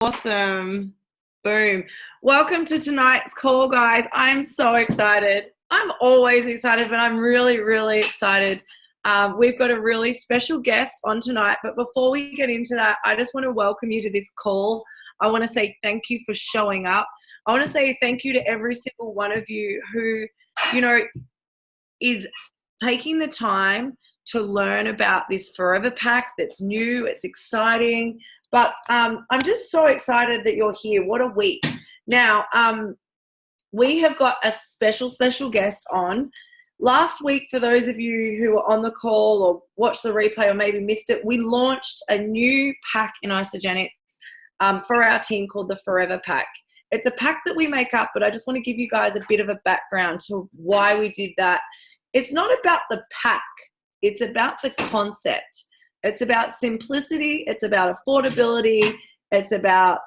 Awesome. Boom. Welcome to tonight's call, guys. I'm so excited. I'm always excited, but I'm really, really excited. We've got a really special guest on tonight, but before we get into that, I just want to welcome you to this call. I want to say thank you for showing up. I want to say thank you to every single one of you who, is taking the time to learn about this Forever Pack that's new, it's exciting. But I'm just so excited that you're here. What a week. Now, we have got a special guest on. Last week, for those of you who were on the call or watched the replay or maybe missed it, we launched a new pack in Isogenics for our team called the Forever Pack. It's a pack that we make up, but I just want to give you guys a bit of a background to why we did that. It's not about the pack. It's about the concept. It's about simplicity. It's about affordability. It's about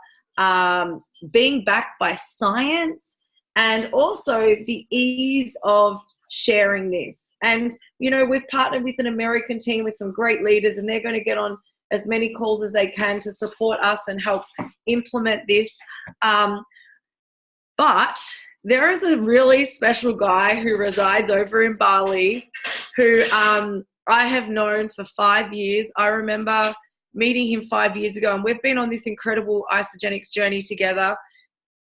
being backed by science and also the ease of sharing this. And, we've partnered with an American team with some great leaders, and they're going to get on as many calls as they can to support us and help implement this. But there is a really special guy who resides over in Bali who I have known for 5 years. I remember meeting him 5 years ago, and we've been on this incredible Isogenics journey together.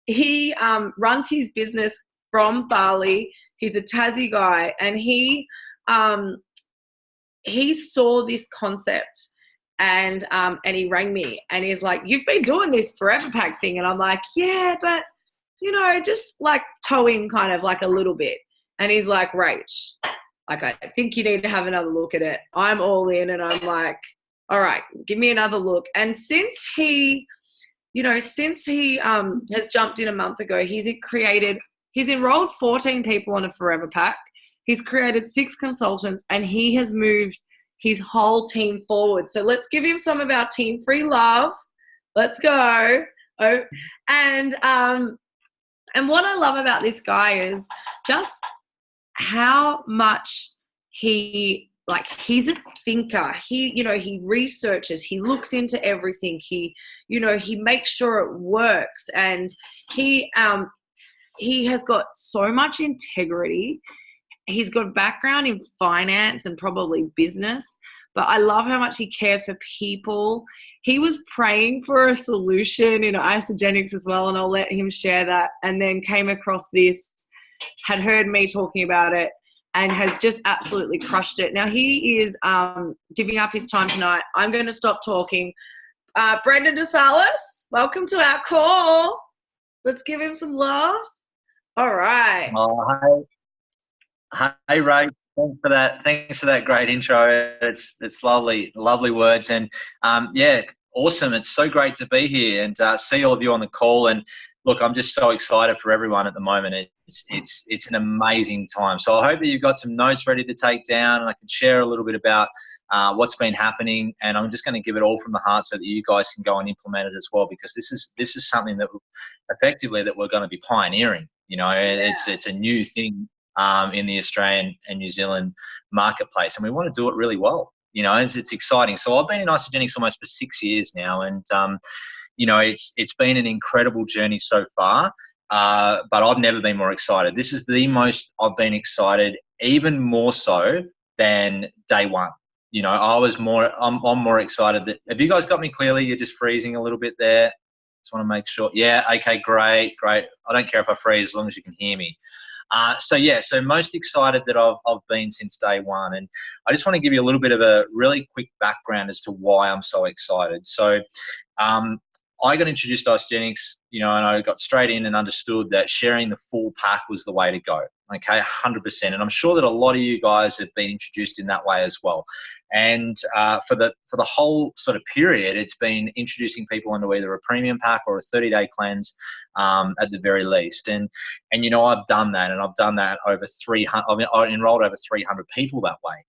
He runs his business from Bali. He's a Tassie guy, and he saw this concept, and he rang me, and he's like, "You've been doing this Forever Pack thing," and I'm like, "Yeah, but just like towing kind of like a little bit." And he's like, "Rach, like, I think you need to have another look at it." I'm all in, and I'm like, all right, give me another look. And since he has jumped in a month ago, he's enrolled 14 people on a Forever Pack. He's created 6 consultants, and he has moved his whole team forward. So let's give him some of our team free love. Let's go. Oh, and what I love about this guy is just how much he's a thinker. He researches, he looks into everything. He makes sure it works. And he has got so much integrity. He's got a background in finance and probably business, but I love how much he cares for people. He was praying for a solution in Isogenics as well, and I'll let him share that, and then came across this, had heard me talking about it, and has just absolutely crushed it. Now he is giving up his time tonight. I'm going to stop talking. Brendan de Salis, welcome to our call. Let's give him some love. All right. Oh, hi, Ray. Thanks for that great intro. It's lovely words, and awesome. It's so great to be here and see all of you on the call. And look, I'm just so excited for everyone at the moment. It's an amazing time. So I hope that you've got some notes ready to take down, and I can share a little bit about what's been happening. And I'm just going to give it all from the heart so that you guys can go and implement it as well, because this is something that effectively that we're going to be pioneering. It's a new thing in the Australian and New Zealand marketplace, and we want to do it really well. It's exciting. So I've been in Isogenics almost for 6 years now, and it's been an incredible journey so far. But I've never been more excited. This is the most I've been excited, even more so than day one. I'm more excited. Have you guys got me clearly? You're just freezing a little bit there. Just want to make sure. Yeah. Okay. Great. I don't care if I freeze as long as you can hear me. So most excited that I've been since day one. And I just want to give you a little bit of a really quick background as to why I'm so excited. So, I got introduced to Isogenics, and I got straight in and understood that sharing the full pack was the way to go. Okay, 100%. And I'm sure that a lot of you guys have been introduced in that way as well. And for the whole sort of period, it's been introducing people into either a premium pack or a 30-day cleanse at the very least. And I've done that, and I've done that over 300. I enrolled over 300 people that way.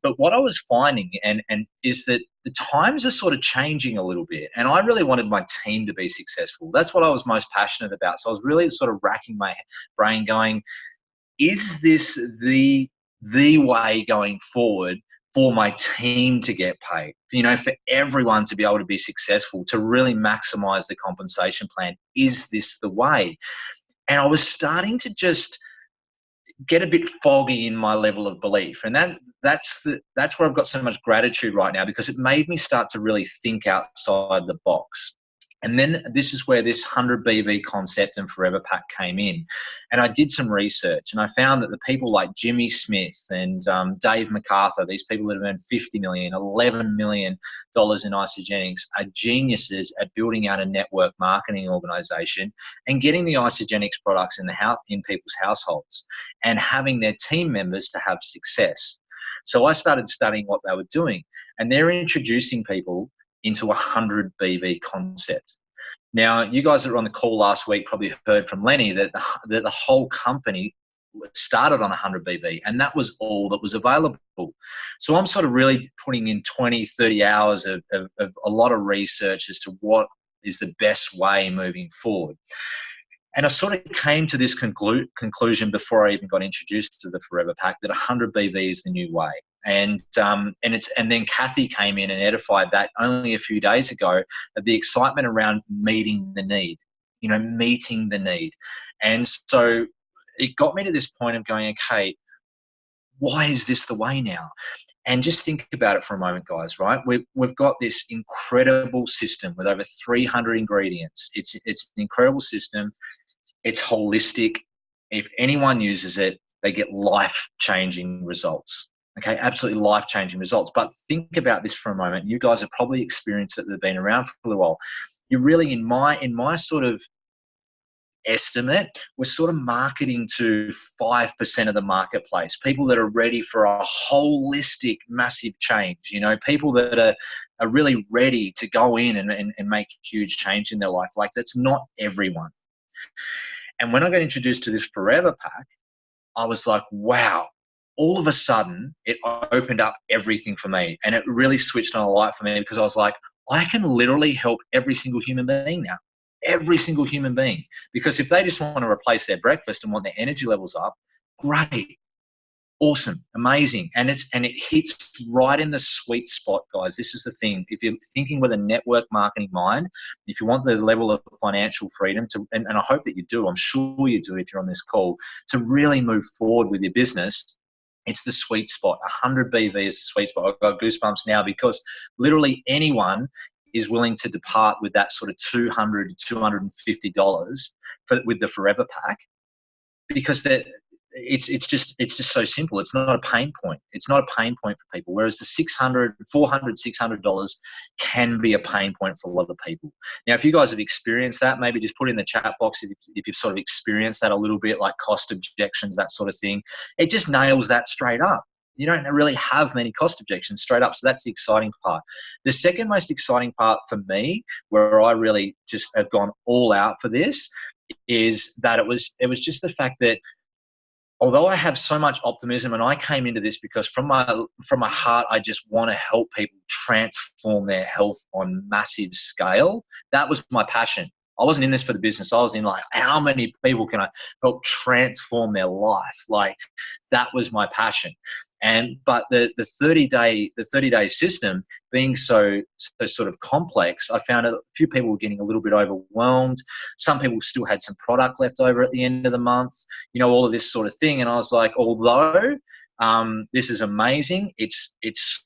But what I was finding and is that the times are sort of changing a little bit, and I really wanted my team to be successful. That's what I was most passionate about. So I was really sort of racking my brain going, is this the way going forward for my team to get paid, for everyone to be able to be successful, to really maximize the compensation plan. Is this the way? And I was starting to just get a bit foggy in my level of belief. And that's where I've got so much gratitude right now, because it made me start to really think outside the box. And then this is where this 100 BV concept and Forever Pack came in. And I did some research, and I found that the people like Jimmy Smith and Dave MacArthur, these people that have earned $50 million, $11 million in Isagenix, are geniuses at building out a network marketing organization and getting the Isagenix products in people's households and having their team members to have success. So I started studying what they were doing, and they're introducing people into a 100 BV concept. Now, you guys that were on the call last week probably heard from Lenny that the whole company started on 100 BV, and that was all that was available. So I'm sort of really putting in 20, 30 hours of a lot of research as to what is the best way moving forward. And I sort of came to this conclusion before I even got introduced to the Forever Pack, that 100 BV is the new way. And then Kathy came in and edified that only a few days ago, of the excitement around meeting the need, meeting the need. And so it got me to this point of going, okay, why is this the way now? And just think about it for a moment, guys, right? We've got this incredible system with over 300 ingredients. It's an incredible system. It's holistic. If anyone uses it, they get life-changing results. Okay, absolutely life-changing results. But think about this for a moment. You guys have probably experienced it. They've been around for a little while. You're really, in my sort of estimate, we're sort of marketing to 5% of the marketplace. People that are ready for a holistic, massive change. People that are really ready to go in and make huge change in their life. Like, that's not everyone. And when I got introduced to this Forever Pack, I was like, wow, all of a sudden it opened up everything for me. And it really switched on a light for me, because I was like, I can literally help every single human being now. Every single human being. Because if they just want to replace their breakfast and want their energy levels up, great. Awesome, amazing. And it hits right in the sweet spot, guys. This is the thing. If you're thinking with a network marketing mind, if you want the level of financial freedom and I hope that you do, I'm sure you do if you're on this call, to really move forward with your business, it's the sweet spot. 100 BV is the sweet spot. I've got goosebumps now, because literally anyone is willing to depart with that sort of $200 to $250 with the Forever Pack, because it's just so simple. It's not a pain point. It's not a pain point for people. Whereas the $600 can be a pain point for a lot of people. Now, if you guys have experienced that, maybe just put in the chat box if you've sort of experienced that a little bit, like cost objections, that sort of thing. It just nails that straight up. You don't really have many cost objections straight up. So that's the exciting part. The second most exciting part for me, where I really just have gone all out for this, is that it was just the fact that, although I have so much optimism, and I came into this because from my heart, I just want to help people transform their health on massive scale. That was my passion. I wasn't in this for the business. I was in, like, how many people can I help transform their life? Like, that was my passion. But the 30-day system being so sort of complex, I found a few people were getting a little bit overwhelmed. Some people still had some product left over at the end of the month, all of this sort of thing. And I was like, although this is amazing, it's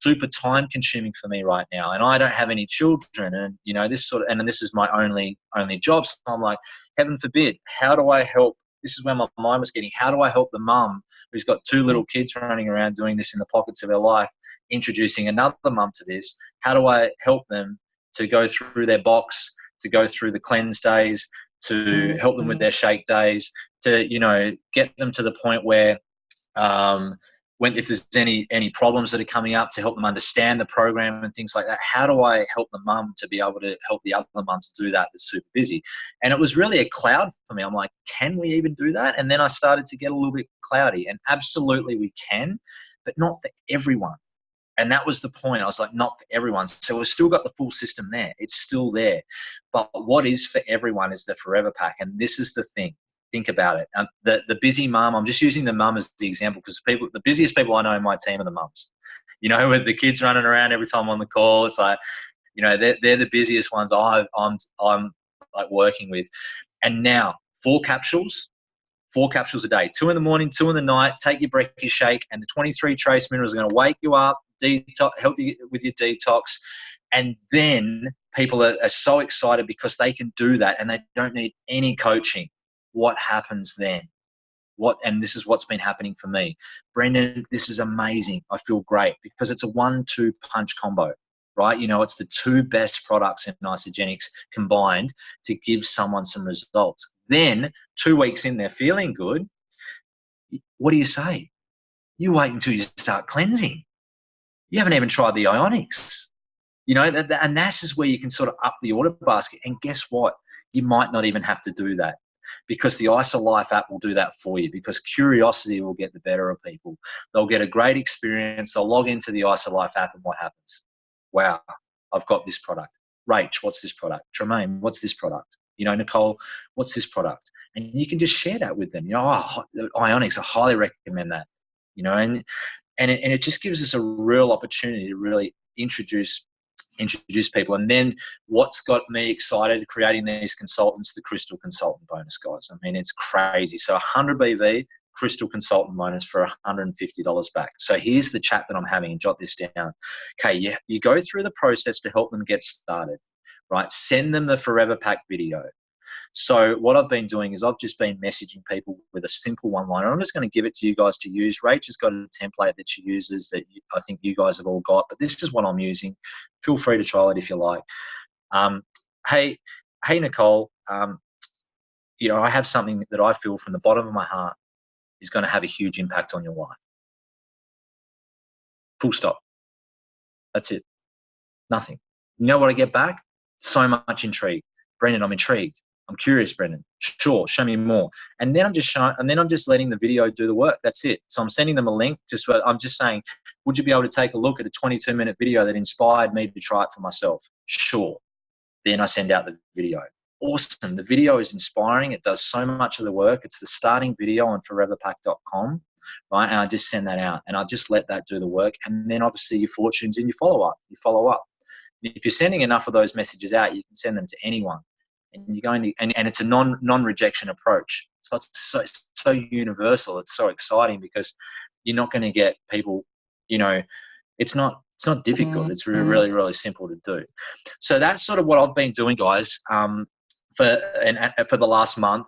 super time consuming for me right now, and I don't have any children, and this is my only job. So I'm like, heaven forbid, how do I help? This is where my mind was getting. How do I help the mum who's got 2 little kids running around doing this in the pockets of her life, introducing another mum to this? How do I help them to go through their box, to go through the cleanse days, to help them with their shake days, to, get them to the point where, if there's any problems that are coming up, to help them understand the program and things like that. How do I help the mum to be able to help the other mums do that that's super busy? And it was really a cloud for me. I'm like, can we even do that? And then I started to get a little bit cloudy, and absolutely we can, but not for everyone. And that was the point. I was like, not for everyone. So we've still got the full system there. It's still there. But what is for everyone is the Forever Pack. And this is the thing. Think about it. The busy mum, I'm just using the mum as the example, because the busiest people I know in my team are the mums. You know, with the kids running around every time I'm on the call, it's like, you know, they're the busiest ones I'm like working with. And now 4 capsules a day, 2 in the morning, 2 in the night. Take your breakfast shake, and the 23 trace minerals are going to wake you up, help you with your detox. And then people are so excited because they can do that and they don't need any coaching. What happens then? And this is what's been happening for me. Brendan, this is amazing. I feel great because it's a 1-2 punch combo, right? You know, it's the 2 best products in Isogenics combined to give someone some results. Then 2 weeks in, they're feeling good. What do you say? You wait until you start cleansing. You haven't even tried the ionics. You know, and that's just where you can sort of up the order basket. And guess what? You might not even have to do that, because the IsoLife app will do that for you, because curiosity will get the better of people. They'll get a great experience. They'll log into the IsoLife app, and what happens? Wow, I've got this product. Rach, what's this product? Tremaine, what's this product? You know, Nicole, what's this product? And you can just share that with them. You know, Ionics, I highly recommend that. You know, and it just gives us a real opportunity to really introduce people. And then what's got me excited creating these consultants, the Crystal Consultant bonus, guys. I mean, it's crazy. So 100 BV Crystal Consultant bonus for $150 back. So here's the chat that I'm having, and jot this down. Okay, you go through the process to help them get started, right? Send them the Forever Pack video. So what I've been doing is I've just been messaging people with a simple one-liner. I'm just going to give it to you guys to use. Rach has got a template that she uses that I think you guys have all got, but this is what I'm using. Feel free to try it if you like. Hey, Nicole, you know, I have something that I feel from the bottom of my heart is going to have a huge impact on your life. Full stop. That's it. Nothing. You know what I get back? So much intrigue. Brendan, I'm intrigued. I'm curious, Brendan. Sure, show me more. And then I'm just letting the video do the work. That's it. So I'm sending them a link. I'm just saying, would you be able to take a look at a 22-minute video that inspired me to try it for myself? Sure. Then I send out the video. Awesome. The video is inspiring. It does so much of the work. It's the starting video on foreverpack.com, right? And I just send that out, and I just let that do the work. And then obviously your fortunes in your follow-up. You follow up. If you're sending enough of those messages out, you can send them to anyone. And you're going to, and it's a non-rejection approach. So it's so universal. It's so exciting because you're not going to get people, you know, it's not difficult. It's really, really simple to do. So that's sort of what I've been doing, guys, for the last month.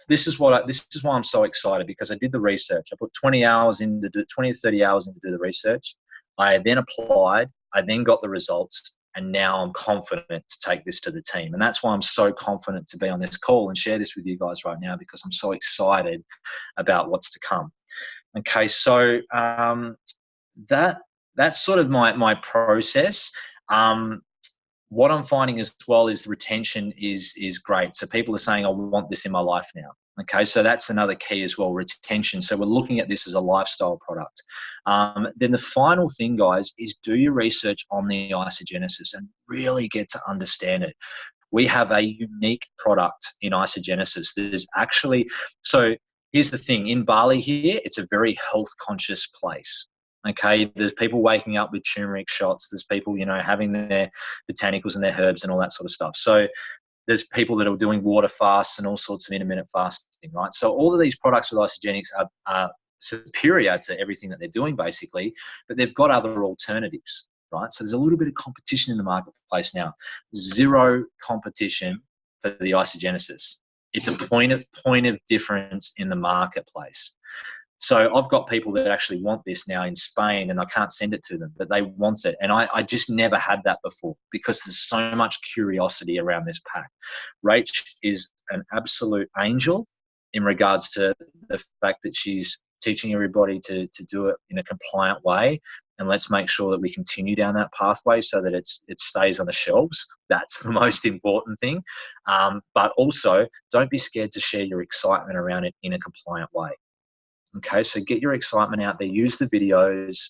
This is why I'm so excited, because I did the research. I put 20 to 30 hours in to do the research. I then applied. I then got the results. And now I'm confident to take this to the team. And that's why I'm so confident to be on this call and share this with you guys right now, because I'm so excited about what's to come. Okay, so that's sort of my process. What I'm finding as well is retention is great. So people are saying, I want this in my life now. Okay, so that's another key as well, retention. So we're looking at this as a lifestyle product. Then the final thing, guys, is do your research on the isogenesis and really get to understand it. We have a unique product in isogenesis. There's actually, so here's the thing, in Bali here, it's a very health conscious place. Okay, there's people waking up with turmeric shots. There's people, you know, having their botanicals and their herbs and all that sort of stuff. So there's people that are doing water fasts and all sorts of intermittent fasting, right? So all of these products with isogenics are superior to everything that they're doing, basically, but they've got other alternatives, right? So there's a little bit of competition in the marketplace now. Zero competition for the isogenesis. It's a point of difference in the marketplace. So I've got people that actually want this now in Spain, and I can't send it to them, but they want it. And I just never had that before, because there's so much curiosity around this pack. Rach is an absolute angel in regards to the fact that she's teaching everybody to do it in a compliant way. And let's make sure that we continue down that pathway so that it stays on the shelves. That's the most important thing. But also, don't be scared to share your excitement around it in a compliant way. Okay, so get your excitement out there, use the videos,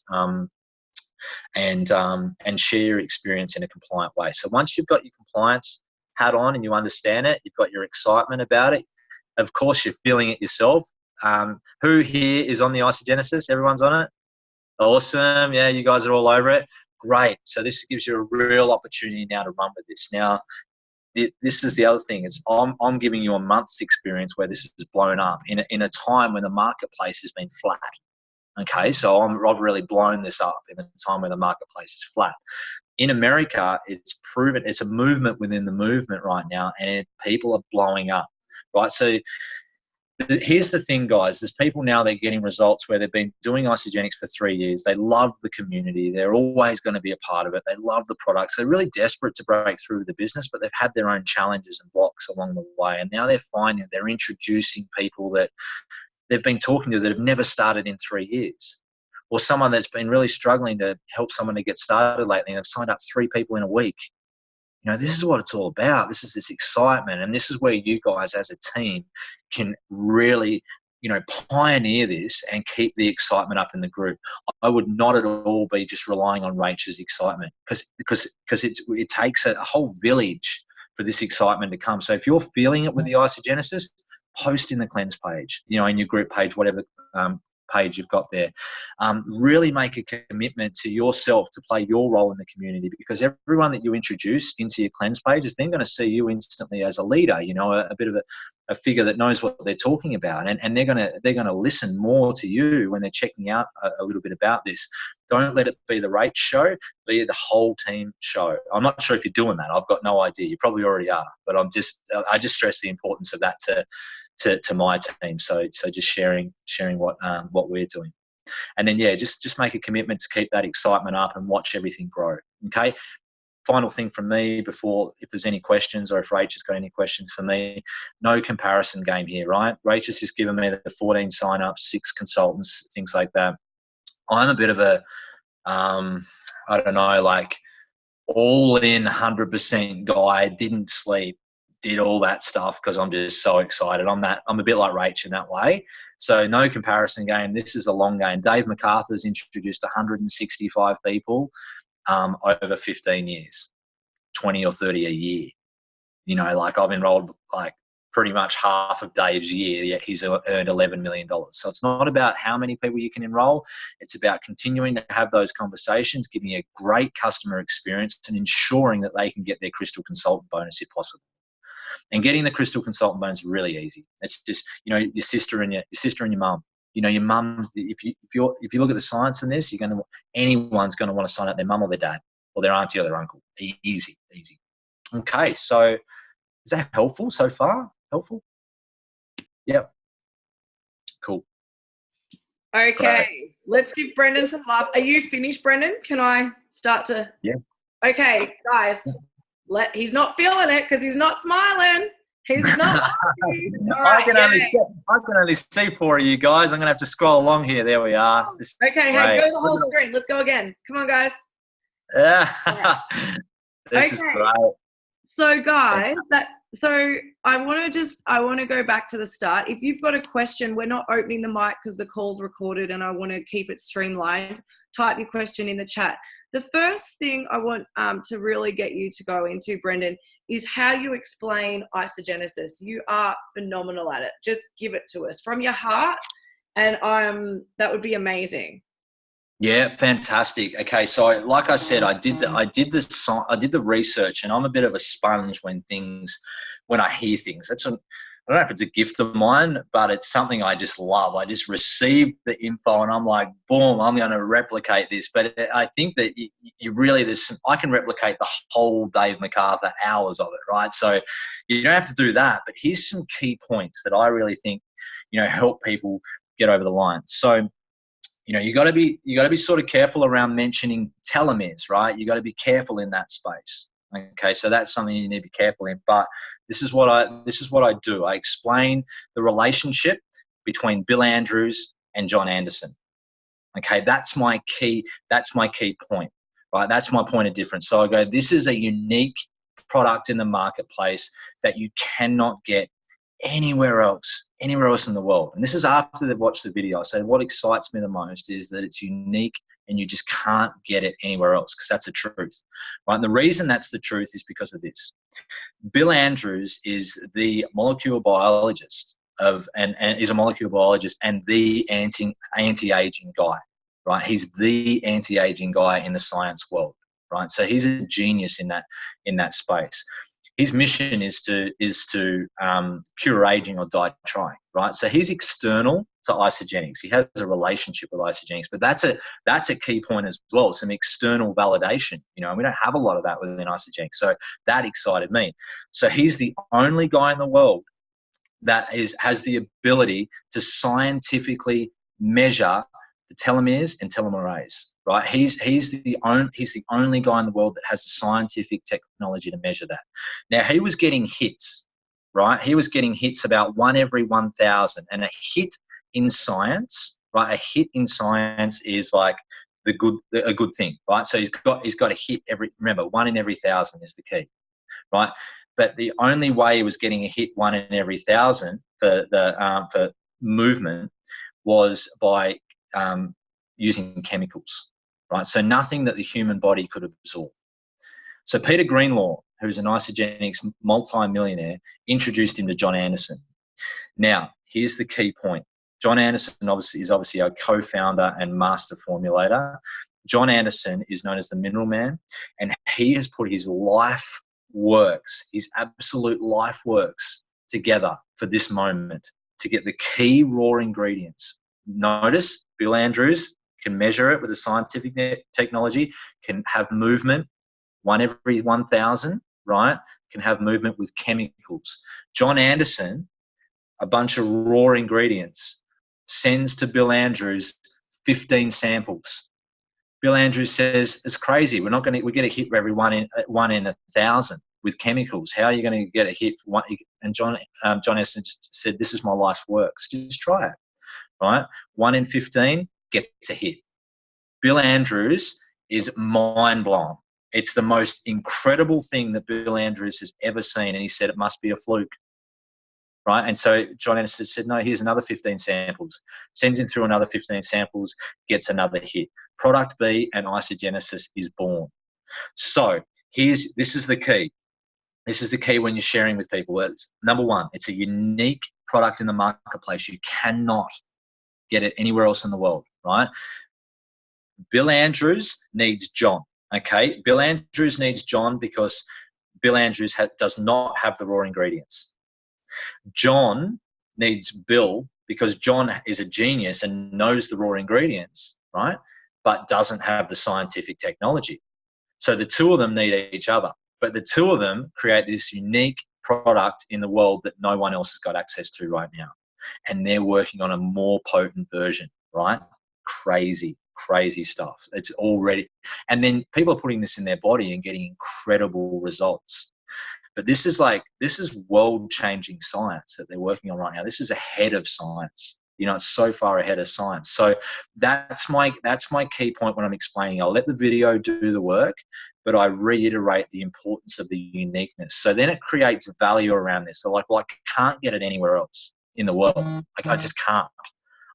and share your experience in a compliant way. So once you've got your compliance hat on and you understand it, you've got your excitement about it, of course you're feeling it yourself. Who here is on the isogenesis? Everyone's on it? Awesome. Yeah, you guys are all over it. Great. So this gives you a real opportunity now to run with this. Now, this is the other thing. It's I'm giving you a month's experience where this is blown up in a time when the marketplace has been flat. Okay, so I've really blown this up in a time when the marketplace is flat. In America, it's proven it's a movement within the movement right now, and people are blowing up. Right, so here's the thing, guys. There's people now that are getting results where they've been doing Isogenics for 3 years. They love the community. They're always going to be a part of it. They love the products. They're really desperate to break through the business, but they've had their own challenges and blocks along the way. And now they're finding they're introducing people that they've been talking to that have never started in 3 years. Or someone that's been really struggling to help someone to get started lately, and they've signed up 3 people in a week. You know, this is what it's all about. This is this excitement. And this is where you guys as a team can really, you know, pioneer this and keep the excitement up in the group. I would not at all be just relying on Rachel's excitement because it takes a whole village for this excitement to come. So if you're feeling it with the Isogenesis, post in the cleanse page, you know, in your group page, whatever page you've got there. Really make a commitment to yourself to play your role in the community, because everyone that you introduce into your cleanse page is then going to see you instantly as a leader, you know, a bit of a figure that knows what they're talking about, and they're going to listen more to you when they're checking out a little bit about this. Don't let it be the rate show, be the whole team show. I'm not sure if you're doing that. I've got no idea. You probably already are, but I just stress the importance of that to my team. So just sharing what we're doing. And then, yeah, just make a commitment to keep that excitement up and watch everything grow. Okay. Final thing from me before, if there's any questions or if Rachel's got any questions for me, no comparison game here, right? Rachel's just given me the 14 sign-ups, 6 consultants, things like that. I'm a bit of a, I don't know, like all in 100% guy, didn't sleep, did all that stuff because I'm just so excited. I'm a bit like Rach in that way. So no comparison game. This is a long game. Dave MacArthur's introduced 165 people over 15 years, 20 or 30 a year. You know, like I've enrolled like pretty much half of Dave's year, yet he's earned $11 million. So it's not about how many people you can enroll. It's about continuing to have those conversations, giving a great customer experience and ensuring that they can get their Crystal Consultant bonus if possible. And getting the Crystal Consultant bonus is really easy. It's just, you know, your sister and your mum. You know, your mum's. If you look at the science in this, anyone's going to want to sign up their mum or their dad or their auntie or their uncle. Easy. Okay, so is that helpful so far? Helpful? Yep. Cool. Okay, great. Let's give Brendan some love. Are you finished, Brendan? Can I start to? Yeah. Okay, guys. He's not feeling it because he's not smiling. He's not. I can only see 4 of you guys. I'm going to have to scroll along here. There we are. Okay, hey, go the whole screen. Let's go again. Come on, guys. Yeah. This is great. So, guys, I want to go back to the start. If you've got a question, we're not opening the mic because the call's recorded and I want to keep it streamlined. Type your question in the chat. The first thing I want to really get you to go into, Brendan, is how you explain isogenesis. You are phenomenal at it. Just give it to us from your heart, and that would be amazing. Yeah, fantastic. Okay, so like I said, I did the research, and I'm a bit of a sponge when I hear things. I don't know if it's a gift of mine, but it's something I just love. I just receive the info and I'm like, boom, I'm going to replicate this. But I think that I can replicate the whole Dave MacArthur hours of it, right? So you don't have to do that. But here's some key points that I really think, you know, help people get over the line. So, you know, you got to be sort of careful around mentioning telomeres, right? You got to be careful in that space. Okay, so that's something you need to be careful in. But this is what I do. I explain the relationship between Bill Andrews and John Anderson. Okay, that's my key point, right? That's my point of difference. So I go, this is a unique product in the marketplace that you cannot get anywhere else in the world. And this is after they've watched the video. I say what excites me the most is that it's unique and you just can't get it anywhere else, because that's the truth, right? And the reason that's the truth is because of this. Bill Andrews is the molecular biologist and is a molecular biologist and the anti-aging guy, right? He's the anti-aging guy in the science world, right? So he's a genius in that space. His mission is to cure aging or die trying, right? So he's external to Isagenix. He has a relationship with Isagenix, but that's a key point as well. Some external validation, and we don't have a lot of that within Isagenix. So that excited me. So he's the only guy in the world that has the ability to scientifically measure the telomeres and telomerase, right? He's the only guy in the world that has the scientific technology to measure that. Now, he was getting hits, right? He was getting hits about 1 every 1,000, and a hit in science, right? A hit in science is like a good thing, right? So he's got a hit remember, 1 in every 1,000 is the key, right? But the only way he was getting a hit 1 in every 1,000 for movement was by using chemicals, right? So nothing that the human body could absorb. So Peter Greenlaw, who's an Isagenix multi-millionaire, introduced him to John Anderson. Now, here's the key point. John Anderson is obviously a co-founder and master formulator. John Anderson is known as the Mineral Man, and he has put his life works, his absolute life works together for this moment to get the key raw ingredients. Notice Bill Andrews can measure it with a scientific technology, can have movement 1 every 1,000, right? Can have movement with chemicals. John Anderson, a bunch of raw ingredients, sends to Bill Andrews 15 samples. Bill Andrews says, it's crazy. We get a hit for every 1 in 1,000 with chemicals. How are you going to get a hit for one? And John Anderson just said, this is my life's works. Just try it, right? 1 in 15 gets a hit. Bill Andrews is mind blown. It's the most incredible thing that Bill Andrews has ever seen. And he said, it must be a fluke. Right. And so John Anderson said, no, here's another 15 samples, sends him through another 15 samples, gets another hit. Product B and Isagenesis is born. So this is the key. This is the key when you're sharing with people. It's number one, it's a unique product in the marketplace. You cannot get it anywhere else in the world, right? Bill Andrews needs John. Okay. Bill Andrews needs John because Bill Andrews does not have the raw ingredients. John needs Bill because John is a genius and knows the raw ingredients, right? But doesn't have the scientific technology. So the two of them need each other. But the two of them create this unique product in the world that no one else has got access to right now. And they're working on a more potent version, right? Crazy stuff. It's already, and then people are putting this in their body and getting incredible results. But this is world-changing science that they're working on right now. This is ahead of science. It's so far ahead of science. So that's my key point when I'm explaining. I'll let the video do the work, but I reiterate the importance of the uniqueness. So then it creates value around this. So I can't get it anywhere else in the world. I just can't.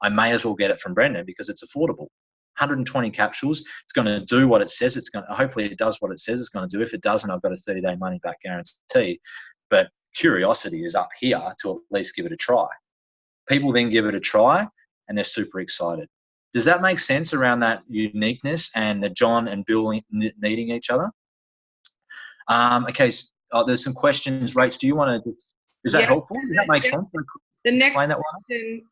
I may as well get it from Brendan because it's affordable. 120 capsules. It's going to do what it says. Hopefully it does what it says it's going to do. If it doesn't, I've got a 30-day money back guarantee. But curiosity is up here to at least give it a try. People then give it a try and they're super excited. Does that make sense around that uniqueness and the John and Bill needing each other? Okay, so, there's some questions. Rach, do you want to? Is that helpful? Does that make sense? The next question,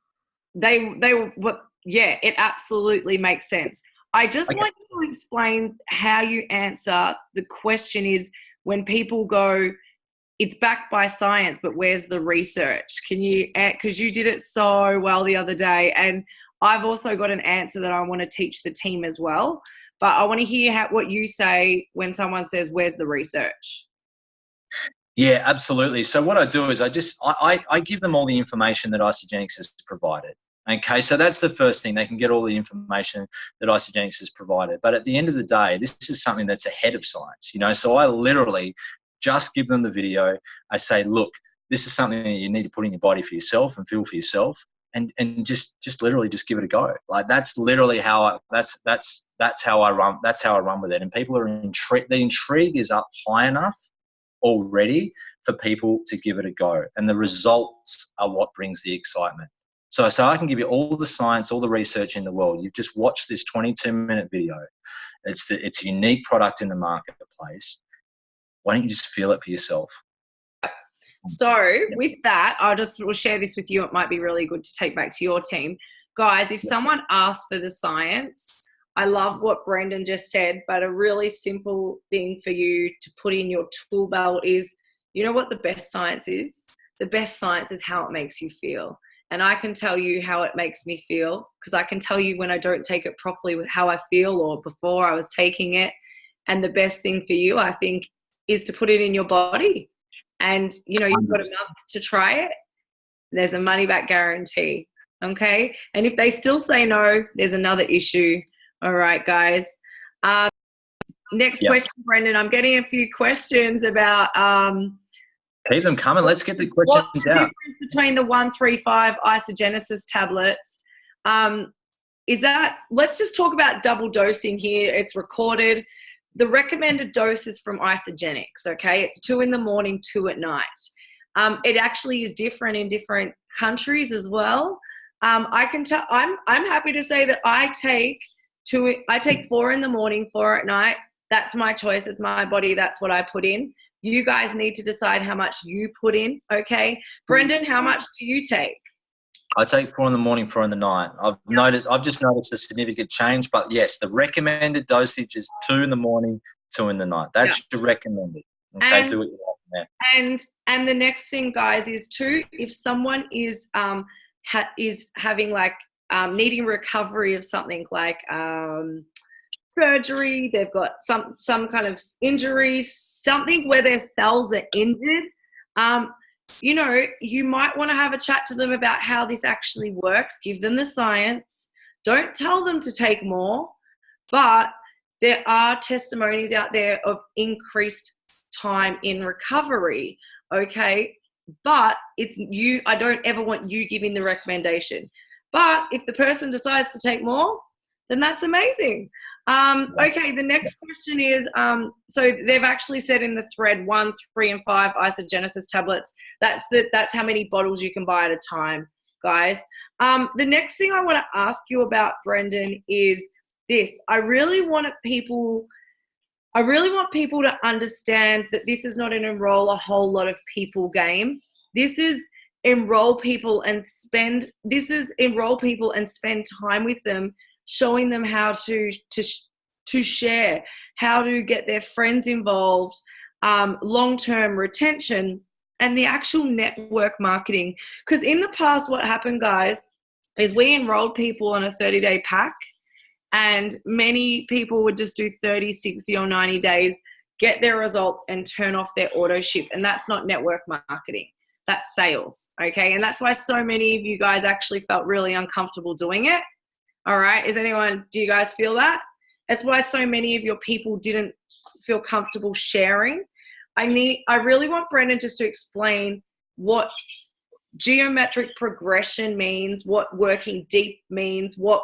it absolutely makes sense. I just want you to explain how you answer the question is when people go, it's backed by science, but where's the research? Can you, because you did it so well the other day, and I've also got an answer that I want to teach the team as well. But I want to hear what you say when someone says, where's the research? Yeah, absolutely. So what I do is I give them all the information that Isagenix has provided. Okay, so that's the first thing. They can get all the information that Isagenix has provided. But at the end of the day, this is something that's ahead of science, So I literally just give them the video. I say, look, this is something that you need to put in your body for yourself and feel for yourself, and just literally just give it a go. Like that's literally how that's how I run. That's how I run with it. And people are intrigued. The intrigue is up high enough already for people to give it a go, and the results are what brings the excitement. So I can give you all the science, all the research in the world. You've just watched this 22-minute video. It's a unique product in the marketplace. Why don't you just feel it for yourself? So with that, we'll share this with you. It might be really good to take back to your team. Guys, if someone asks for the science, I love what Brendan just said, but a really simple thing for you to put in your tool belt is, you know what the best science is? The best science is how it makes you feel. And I can tell you how it makes me feel, because I can tell you when I don't take it properly with how I feel, or before I was taking it. And the best thing for you, I think, is to put it in your body. And, you know, you've got a month to try it. There's a money back guarantee. Okay. And if they still say no, there's another issue. All right, guys. Next question, Brendan. I'm getting a few questions about keep them coming. Let's get the questions out. What's the difference between the 135 isogenesis tablets? Let's just talk about double dosing here. It's recorded. The recommended dose is from Isogenics, okay? It's 2 in the morning, 2 at night. It actually is different in different countries as well. I can tell. I'm happy to say that I take 4 in the morning, 4 at night. That's my choice. It's my body. That's what I put in. You guys need to decide how much you put in, okay? Brendan, how much do you take? I take 4 in the morning, 4 in the night. I've just noticed a significant change, but yes, the recommended dosage is 2 in the morning, 2 in the night. That's your recommended. Okay, do what you want there. And the next thing, guys, is too, if someone is having like needing recovery of something like surgery, they've got some kind of injury, something where their cells are injured, you know, you might want to have a chat to them about how this actually works. Give them the science. Don't tell them to take more, but there are testimonies out there of increased time in recovery, okay? But I don't ever want you giving the recommendation. But if the person decides to take more, then that's amazing. Okay, the next question is, so they've actually said in the thread 1, 3, and 5 isogenesis tablets. That's how many bottles you can buy at a time, guys. The next thing I want to ask you about, Brendan, is this. I really want people to understand that this is not an enroll a whole lot of people game. This is enroll people and spend time with them, showing them how to share, how to get their friends involved, long-term retention, and the actual network marketing. Because in the past, what happened, guys, is we enrolled people on a 30-day pack, and many people would just do 30, 60, or 90 days, get their results, and turn off their auto ship. And that's not network marketing. That's sales, okay? And that's why so many of you guys actually felt really uncomfortable doing it. All right, do you guys feel that? That's why so many of your people didn't feel comfortable sharing. I really want Brendan just to explain what geometric progression means, what working deep means, what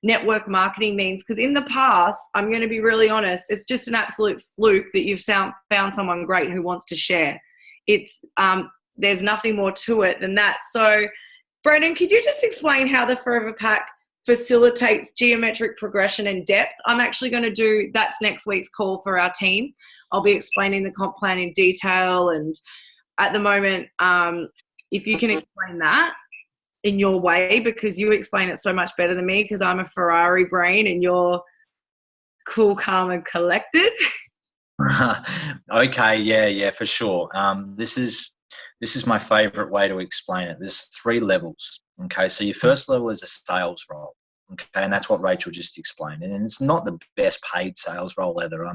network marketing means. Because in the past, I'm going to be really honest, it's just an absolute fluke that you've found someone great who wants to share. There's nothing more to it than that. So, Brendan, could you just explain how the Forever Pack facilitates geometric progression and depth? I'm actually going to do, that's next week's call for our team. I'll be explaining the comp plan in detail, and at the moment, if you can explain that in your way, because you explain it so much better than me, because I'm a Ferrari brain and you're cool, calm, and collected. Okay, yeah, for sure. This is my favorite way to explain it. There's 3 levels. Okay, so your first level is a sales role. Okay, and that's what Rachel just explained. And it's not the best paid sales role either.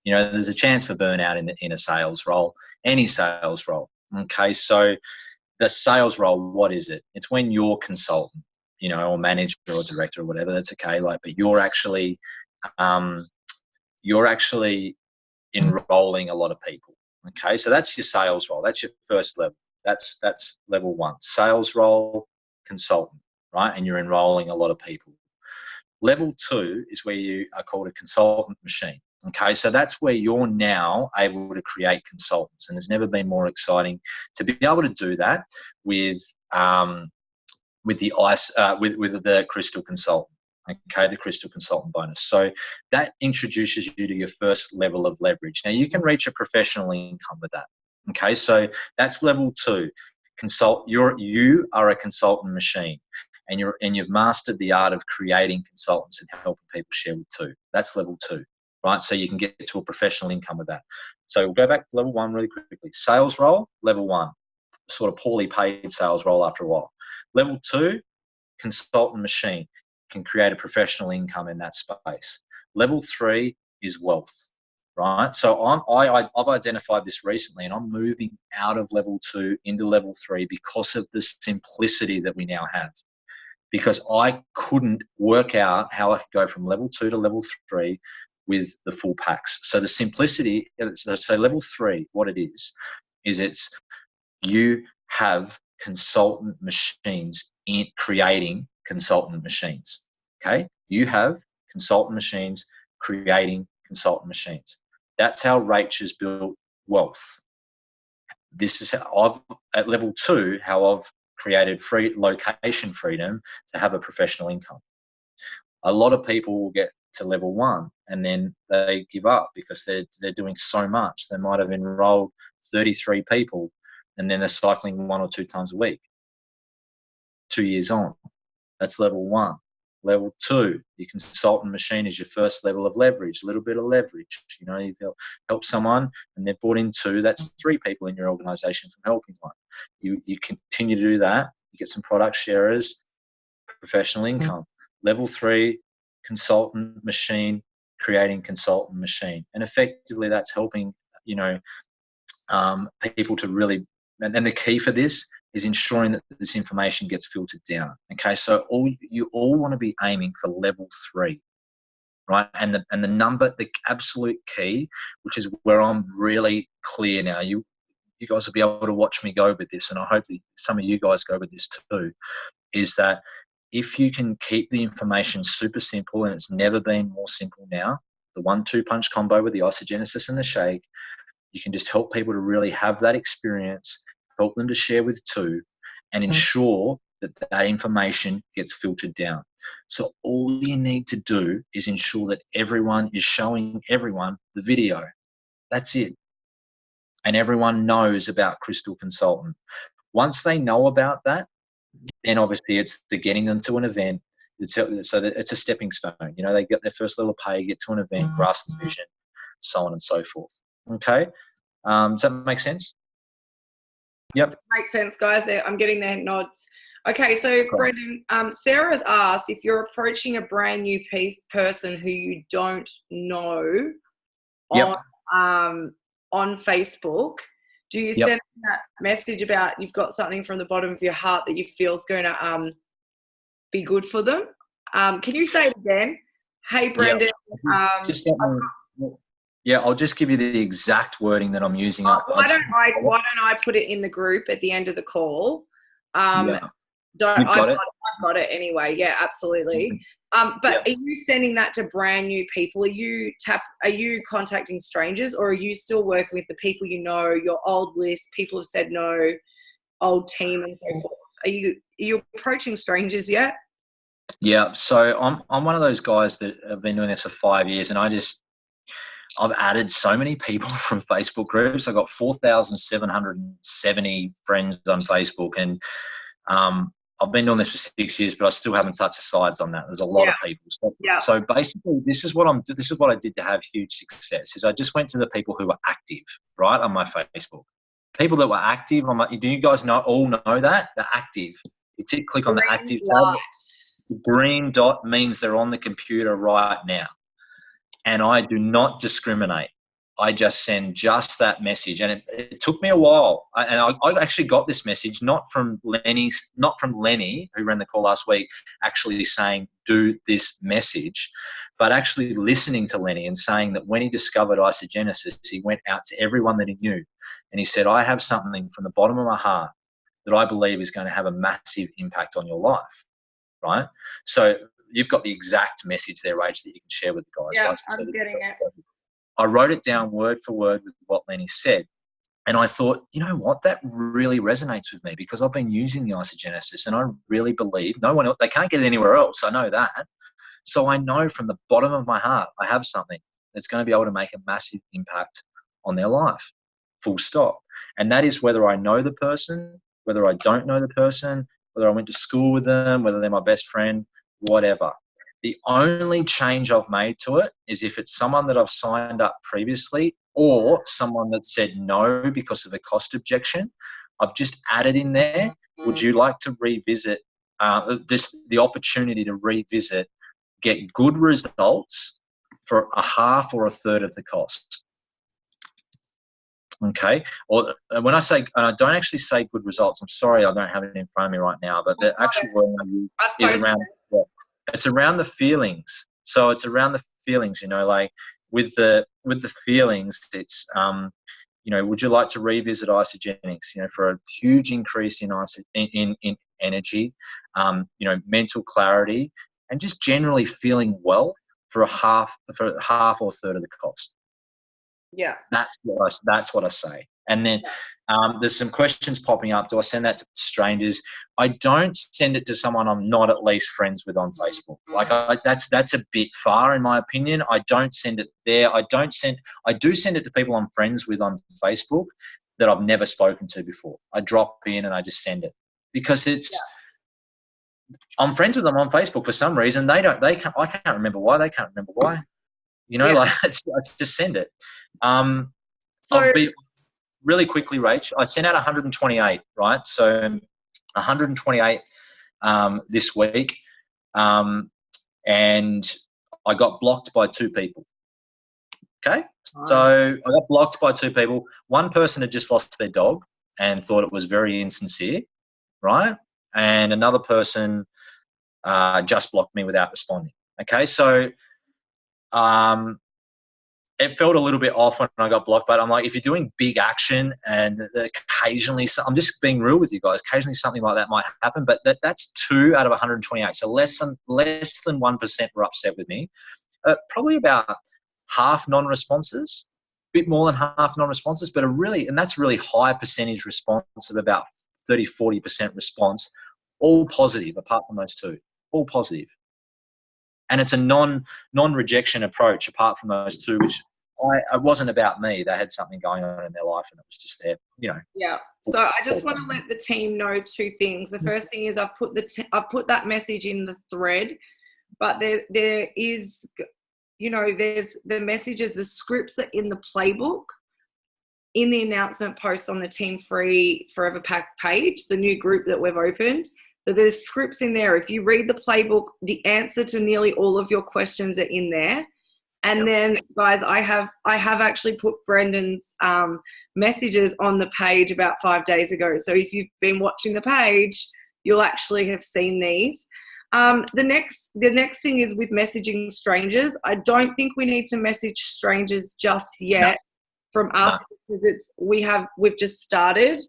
You know, there's a chance for burnout in a sales role, any sales role. Okay, so the sales role, what is it? It's when you're consultant, you know, or manager or director or whatever. That's okay. But you're actually enrolling a lot of people. Okay, so that's your sales role. That's your first level. That's level 1. Sales role, consultant, right? And you're enrolling a lot of people. Level 2 is where you are called a consultant machine. Okay, so that's where you're now able to create consultants. And there's never been more exciting to be able to do that with with the ice with the crystal consultant. Okay, the crystal consultant bonus. So that introduces you to your first level of leverage. Now you can reach a professional income with that. Okay, so that's level 2. You are a consultant machine, and you've mastered the art of creating consultants and helping people share with 2. That's level 2, right? So you can get to a professional income with that. So we'll go back to level 1 really quickly. Sales role, level 1, sort of poorly paid sales role after a while. Level 2, consultant machine, can create a professional income in that space. Level 3 is wealth, right? So I've identified this recently, and I'm moving out of level 2 into level 3 because of the simplicity that we now have. Because I couldn't work out how I could go from level 2 to level 3 with the full packs. So the simplicity, so level 3, what it is it's you have consultant machines in creating consultant machines. Okay, you have consultant machines creating consultant machines. That's how Rach has built wealth. This is how at level 2, how I've created location freedom to have a professional income. A lot of people will get to level 1 and then they give up because they're doing so much. They might have enrolled 33 people, and then they're cycling 1 or 2 times a week. 2 years on, that's level 1. Level 2, your consultant machine is your first level of leverage, a little bit of leverage. You know, you help someone and they've brought in 2, that's 3 people in your organization from helping one. You continue to do that, you get some product sharers, professional income. Level 3, consultant machine, creating consultant machine. And effectively that's helping, you know, people to really, and the key for this is ensuring that this information gets filtered down. Okay, so you all want to be aiming for level 3, right? And the number, the absolute key, which is where I'm really clear now. You guys will be able to watch me go with this, and I hope that some of you guys go with this too. Is that if you can keep the information super simple, and it's never been more simple now, the 1-2 punch combo with the isogenesis and the shake, you can just help people to really have that experience, help them to share with 2, and ensure that that information gets filtered down. So all you need to do is ensure that everyone is showing everyone the video. That's it. And everyone knows about Crystal Consultant. Once they know about that, then obviously it's the getting them to an event. So that it's a stepping stone. You know, they get their first little pay, get to an event, grasp the vision, so on and so forth. Okay. Does that make sense? Yep. Makes sense, guys. I'm getting their nods. Okay, so Brendan, Sarah's asked if you're approaching a brand new person who you don't know on Facebook, do you send that message about you've got something from the bottom of your heart that you feel is going to be good for them? Can you say it again? Hey, Brendan. I'll just give you the exact wording that I'm using. Why don't I put it in the group at the end of the call? I've got it anyway. Yeah, absolutely. But are you sending that to brand new people? Are you contacting strangers, or are you still working with the people you know, your old list, people have said no, old team and so forth? Are you approaching strangers yet? Yeah, so I'm one of those guys that have been doing this for 5 years, and I've added so many people from Facebook groups. I've got 4,770 friends on Facebook, and I've been doing this for 6 years, but I still haven't touched the sides on that. There's a lot of people. So basically, this is what I did to have huge success. Is I just went to the people who were active, right, on my Facebook. People that were active. Do you guys all know that they're active? You click on the active tab. The green dot means they're on the computer right now. And I do not discriminate. I just send just that message. And it took me a while. I actually got this message, not from Lenny, who ran the call last week, actually saying, do this message, but actually listening to Lenny and saying that when he discovered isogenesis, he went out to everyone that he knew. And he said, I have something from the bottom of my heart that I believe is going to have a massive impact on your life, right? So you've got the exact message there, Rach, that you can share with the guys. Yeah, right? I'm getting it. I wrote it down word for word with what Lenny said. And I thought, you know what, that really resonates with me because I've been using the Isogenesis and I really believe no one else, they can't get it anywhere else. I know that. So I know from the bottom of my heart, I have something that's going to be able to make a massive impact on their life, full stop. And that is whether I know the person, whether I don't know the person, whether I went to school with them, whether they're my best friend, whatever. The only change I've made to it is if it's someone that I've signed up previously or someone that said no because of a cost objection. I've just added in there, would you like to revisit the opportunity to revisit, get good results for a half or a third of the cost? Okay. Or when I say, and I don't actually say good results, I'm sorry, I don't have it in front of me right now, but the actual word I use is around, it's around the feelings. So it's around the feelings, you know, like with the feelings, it's, you know, would you like to revisit Isogenics, you know, for a huge increase in energy, you know, mental clarity, and just generally feeling well for half or a third of the cost. Yeah. That's what I say. And then there's some questions popping up. Do I send that to strangers? I don't send it to someone I'm not at least friends with on Facebook. Like that's a bit far in my opinion. I don't send it there. I do send it to people I'm friends with on Facebook that I've never spoken to before. I drop in and I just send it because I'm friends with them on Facebook for some reason. I can't remember why. They can't remember why. You know, like I just send it. I'll be really quickly, Rach. I sent out 128, right? So 128 this week, and I got blocked by 2 people. Okay, so I got blocked by 2 people. One person had just lost their dog and thought it was very insincere, right? And another person just blocked me without responding. Okay, so it felt a little bit off when I got blocked, but I'm like, if you're doing big action and occasionally, I'm just being real with you guys, occasionally something like that might happen, but that's 2 out of 128. So less than 1% were upset with me. Probably about half non-responses, a bit more than half non-responses, but that's a really high percentage response of about 30, 40% response, all positive apart from those 2, all positive. And it's a non-rejection approach apart from those 2, which it wasn't about me. They had something going on in their life and it was just there, you know. Yeah. So I just want to let the team know 2 things. The first thing is I've put that message in the thread, but there is, you know, there's the messages, the scripts are in the playbook, in the announcement post on the Team Free Forever Pack page, the new group that we've opened. There's scripts in there. If you read the playbook, the answer to nearly all of your questions are in there. And then, guys, I have actually put Brendan's messages on the page about 5 days ago. So if you've been watching the page, you'll actually have seen these. The next thing is with messaging strangers. I don't think we need to message strangers just yet from us because we've just started.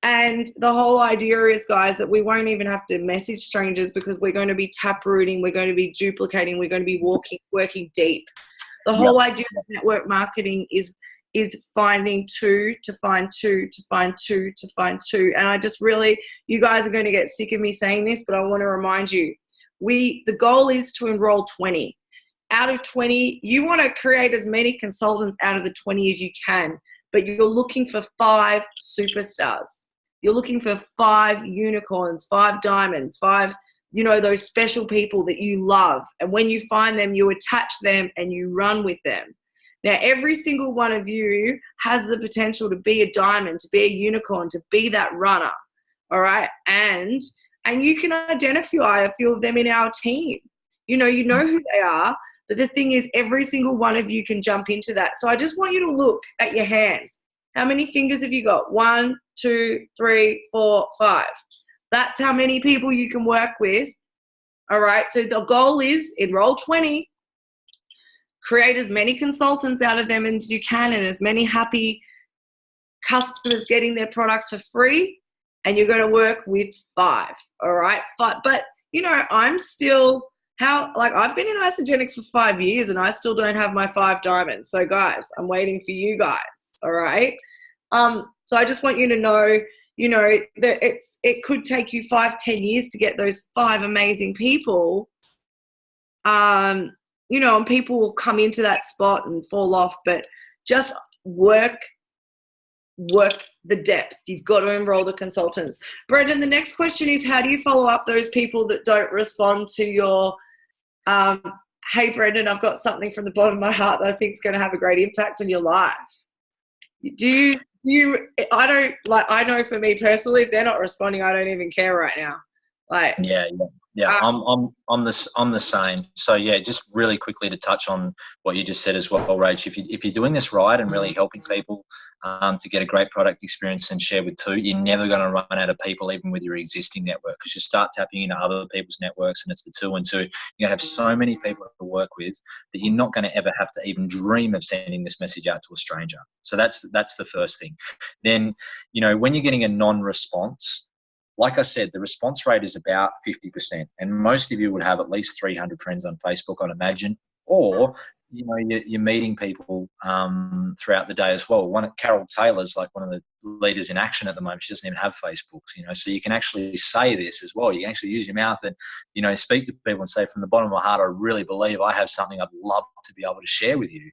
And the whole idea is, guys, that we won't even have to message strangers because we're going to be taprooting, we're going to be duplicating, we're going to be working deep. The whole idea of network marketing is finding 2 to find 2 to find 2 to find 2. And I just really, you guys are going to get sick of me saying this, but I want to remind you, the goal is to enroll 20. Out of 20, you want to create as many consultants out of the 20 as you can, but you're looking for 5 superstars. You're looking for 5 unicorns, 5 diamonds, 5, you know, those special people that you love. And when you find them, you attach them and you run with them. Now, every single one of you has the potential to be a diamond, to be a unicorn, to be that runner. All right. And you can identify a few of them in our team. You know who they are. But the thing is, every single one of you can jump into that. So I just want you to look at your hands. How many fingers have you got? 1, 2, 3, 4, 5. That's how many people you can work with. All right. So the goal is enroll 20, create as many consultants out of them as you can, and as many happy customers getting their products for free. And you're going to work with 5. All right. But you know, I'm still, I've been in Isogenics for 5 years and I still don't have my 5 diamonds. So guys, I'm waiting for you guys. All right. So I just want you to know, you know, that it could take you 5-10 years to get those 5 amazing people. You know, and people will come into that spot and fall off, but just work the depth. You've got to enroll the consultants. Brendan, the next question is, how do you follow up those people that don't respond to your, hey, Brendan, I've got something from the bottom of my heart that I think is going to have a great impact on your life? I know for me personally, if they're not responding, I don't even care right now. Like, yeah. I'm the same. So yeah, just really quickly to touch on what you just said as well, Rach. If you're doing this right and really helping people to get a great product experience and share with two, you're never going to run out of people, even with your existing network, because you start tapping into other people's networks, and it's the 2 and 2. You're going to have so many people to work with that you're not going to ever have to even dream of sending this message out to a stranger. So that's the first thing. Then, you know, when you're getting a non-response, like I said, the response rate is about 50%, and most of you would have at least 300 friends on Facebook, I'd imagine, or you know, you're meeting people throughout the day as well. Carol Taylor's like one of the leaders in action at the moment. She doesn't even have Facebooks, you know, so you can actually say this as well. You can actually use your mouth and, you know, speak to people and say, from the bottom of my heart, I really believe I have something I'd love to be able to share with you,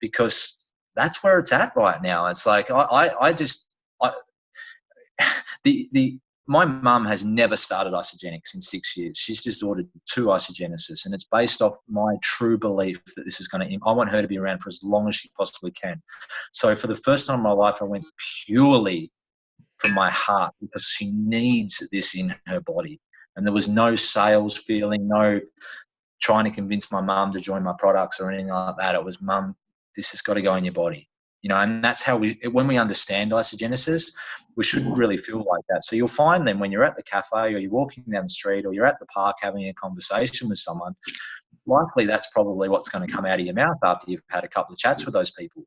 because that's where it's at right now. It's like my mum has never started Isogenics in 6 years. She's just ordered 2 Isogenesis, and it's based off my true belief that this is going to, I want her to be around for as long as she possibly can. So for the first time in my life, I went purely from my heart, because she needs this in her body. And there was no sales feeling, no trying to convince my mum to join my products or anything like that. It was, Mum, this has got to go in your body. You know, and that's how when we understand Isogenesis, we shouldn't really feel like that. So you'll find them when you're at the cafe, or you're walking down the street, or you're at the park having a conversation with someone, likely that's probably what's going to come out of your mouth after you've had a couple of chats with those people.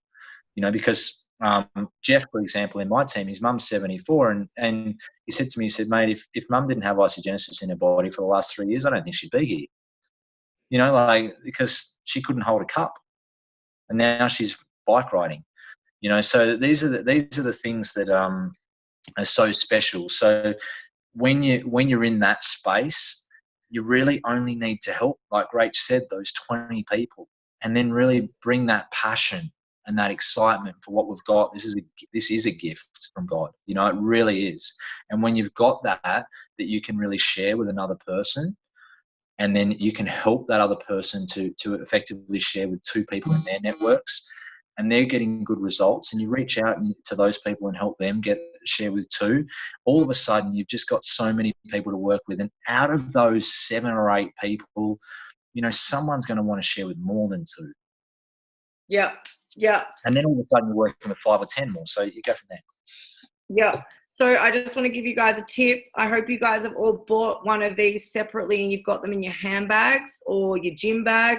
You know, because Jeff, for example, in my team, his mum's 74, and he said to me, he said, mate, if mum didn't have Isogenesis in her body for the last 3 years, I don't think she'd be here. You know, like, because she couldn't hold a cup, and now she's bike riding. You know, so these are the things that are so special. So when you're in that space, you really only need to help, like Rach said, those 20 people, and then really bring that passion and that excitement for what we've got. This is a gift from God. You know, it really is. And when you've got that you can really share with another person, and then you can help that other person to effectively share with 2 people in their networks, and they're getting good results, and you reach out to those people and help them share with 2, all of a sudden you've just got so many people to work with. And out of those 7 or 8 people, you know, someone's going to want to share with more than 2. Yeah. Yeah. And then all of a sudden you're working with 5 or 10 more. So you go from there. Yeah. So I just want to give you guys a tip. I hope you guys have all bought one of these separately, and you've got them in your handbags or your gym bag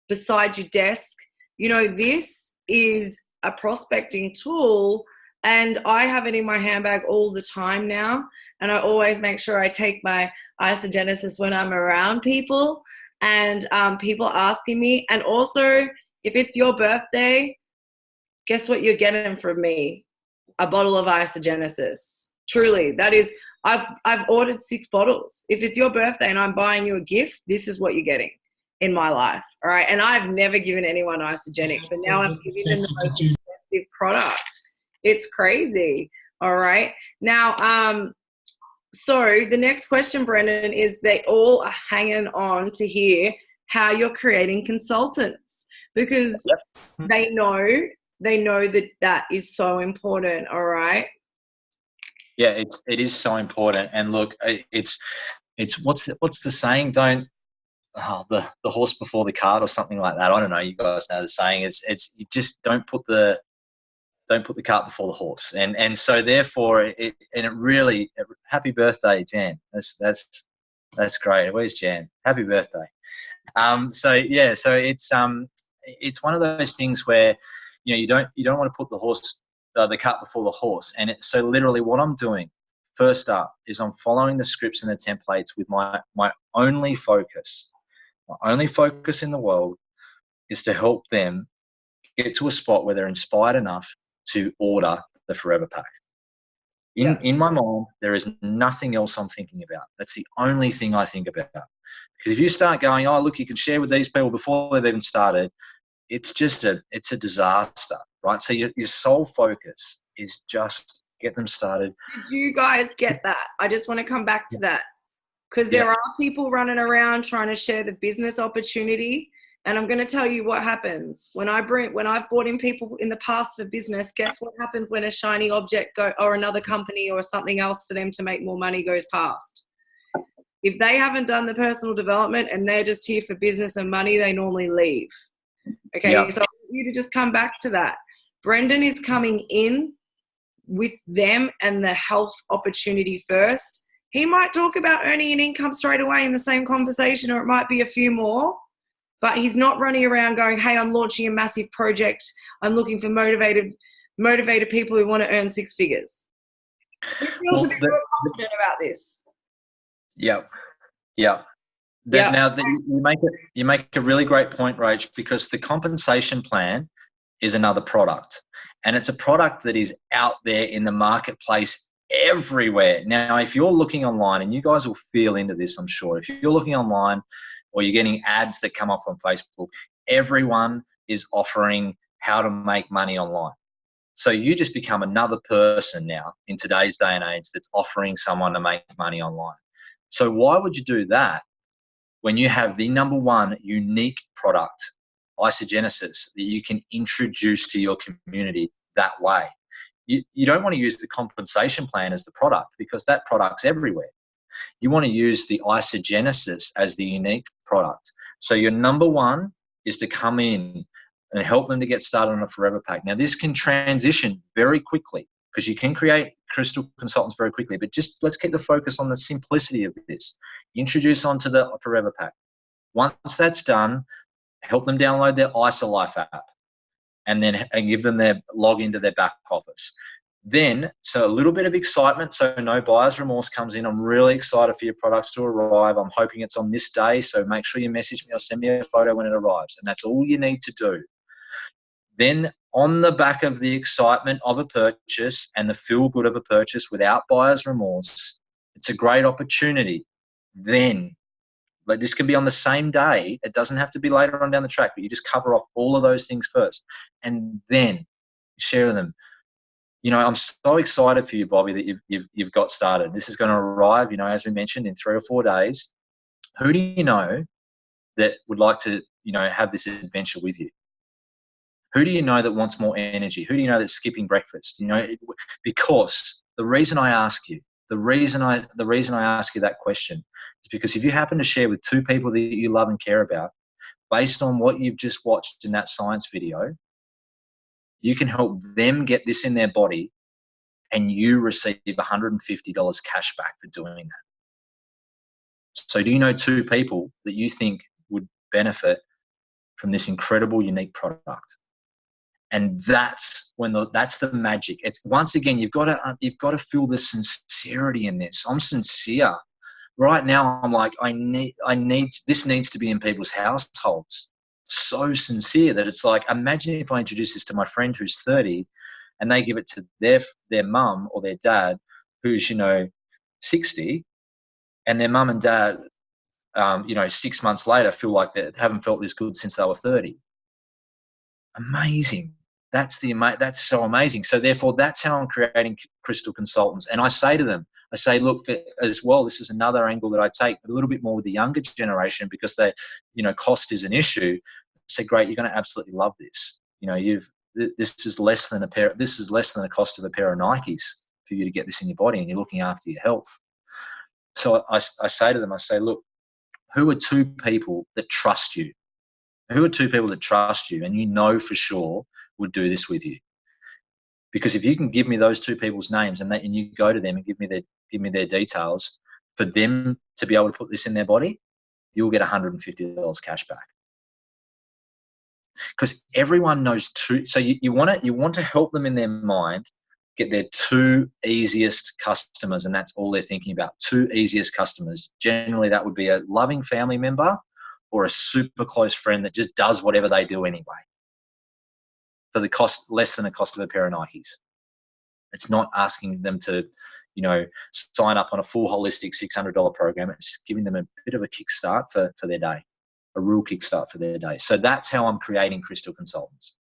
beside your desk. You know, this is a prospecting tool, and I have it in my handbag all the time now, and I always make sure I take my Isogenesis when I'm around people, and people asking me. And also, if it's your birthday, guess what you're getting from me? A bottle of Isogenesis. Truly, that is, I've ordered 6 bottles. If it's your birthday and I'm buying you a gift, this is what you're getting in my life. All right. And I've never given anyone Isogenics, and now I'm giving them the most expensive product. It's crazy. All right. Now, so the next question, Brendan, is they all are hanging on to hear how you're creating consultants, because they know that is so important. All right. Yeah, it is so important. And look, it's what's the saying? Don't the horse before the cart, or something like that. I don't know. You guys know the saying. It's you just don't put the cart before the horse. And so therefore it really, happy birthday, Jan. That's great. Where's Jan? Happy birthday. So yeah, so it's one of those things where, you know, you don't want to put the cart before the horse. And so literally what I'm doing first up is I'm following the scripts and the templates with my only focus. My only focus in the world is to help them get to a spot where they're inspired enough to order the Forever Pack. In my mind, there is nothing else I'm thinking about. That's the only thing I think about. Because if you start going, oh, look, you can share with these people before they've even started, it's a disaster, right? So your sole focus is just get them started. Did you guys get that? I just want to come back to that, because there are people running around trying to share the business opportunity. And I'm going to tell you what happens when I've brought in people in the past for business. Guess what happens when a shiny object or another company or something else for them to make more money goes past? If they haven't done the personal development and they're just here for business and money, they normally leave. Okay, so I want you to just come back to that. Brendan is coming in with them and the health opportunity first. He might talk about earning an income straight away in the same conversation, or it might be a few more. But he's not running around going, hey, I'm launching a massive project. I'm looking for motivated people who want to earn six figures. He feels a bit more confident about this. Yeah. Now, you make a really great point, Rach, because the compensation plan is another product. And it's a product that is out there in the marketplace everywhere. Now, if you're looking online, and you guys will feel into this, I'm sure. If you're looking online, or you're getting ads that come up on Facebook, everyone is offering how to make money online. So you just become another person now in today's day and age that's offering someone to make money online. So why would you do that when you have the number one unique product, Isogenesis, that you can introduce to your community that way? You don't want to use the compensation plan as the product, because that product's everywhere. You want to use the Isogenesis as the unique product. So your number one is to come in and help them to get started on a Forever Pack. Now, this can transition very quickly, because you can create crystal consultants very quickly, but just let's keep the focus on the simplicity of this. Introduce onto the Forever Pack. Once that's done, help them download their IsoLife app and give them their log into their back office. Then, so a little bit of excitement, so no buyer's remorse comes in. I'm really excited for your products to arrive. I'm hoping it's on this day, so make sure you message me or send me a photo when it arrives, and that's all you need to do. Then, on the back of the excitement of a purchase and the feel-good of a purchase without buyer's remorse, it's a great opportunity. Then, like, this can be on the same day. It doesn't have to be later on down the track, but you just cover off all of those things first, and then share them. You know, I'm so excited for you, Bobby, that you've got started. This is going to arrive, you know, as we mentioned, in 3 or 4 days. Who do you know that would like to, you know, have this adventure with you? Who do you know that wants more energy? Who do you know that's skipping breakfast? You know, because the reason I ask you that question is because if you happen to share with 2 people that you love and care about, based on what you've just watched in that science video, you can help them get this in their body, and you receive $150 cash back for doing that. So do you know 2 people that you think would benefit from this incredible, unique product? And that's the magic. It's, once again, you've got to feel the sincerity in this. I'm sincere. Right now, I'm like, this needs to be in people's households. So sincere that it's like, imagine if I introduce this to my friend who's 30 and they give it to their mum or their dad who's, you know, 60, and their mum and dad, you know, 6 months later feel like they haven't felt this good since they were 30. Amazing. That's so amazing. So therefore, that's how I'm creating crystal consultants. And I say to them, look, as well, this is another angle that I take, but a little bit more with the younger generation, because they, you know, cost is an issue. I say, great, you're going to absolutely love this. You know, this is less than the cost of a pair of Nikes for you to get this in your body, and you're looking after your health. So I say to them, look, who are 2 people that trust you? Who are 2 people that trust you and you know for sure would do this with you? Because if you can give me those 2 people's names and you go to them and give me their details for them to be able to put this in their body, you'll get $150 cash back. Because everyone knows 2. So you want to help them in their mind get their 2 easiest customers, and that's all they're thinking about. 2 easiest customers. Generally, that would be a loving family member or a super close friend that just does whatever they do anyway. for the cost less than the cost of a pair of Nikes. It's not asking them to, sign up on a full holistic $600 program. It's just giving them a bit of a kickstart for their day, a real kickstart for their day. So that's how I'm creating Crystal Consultants.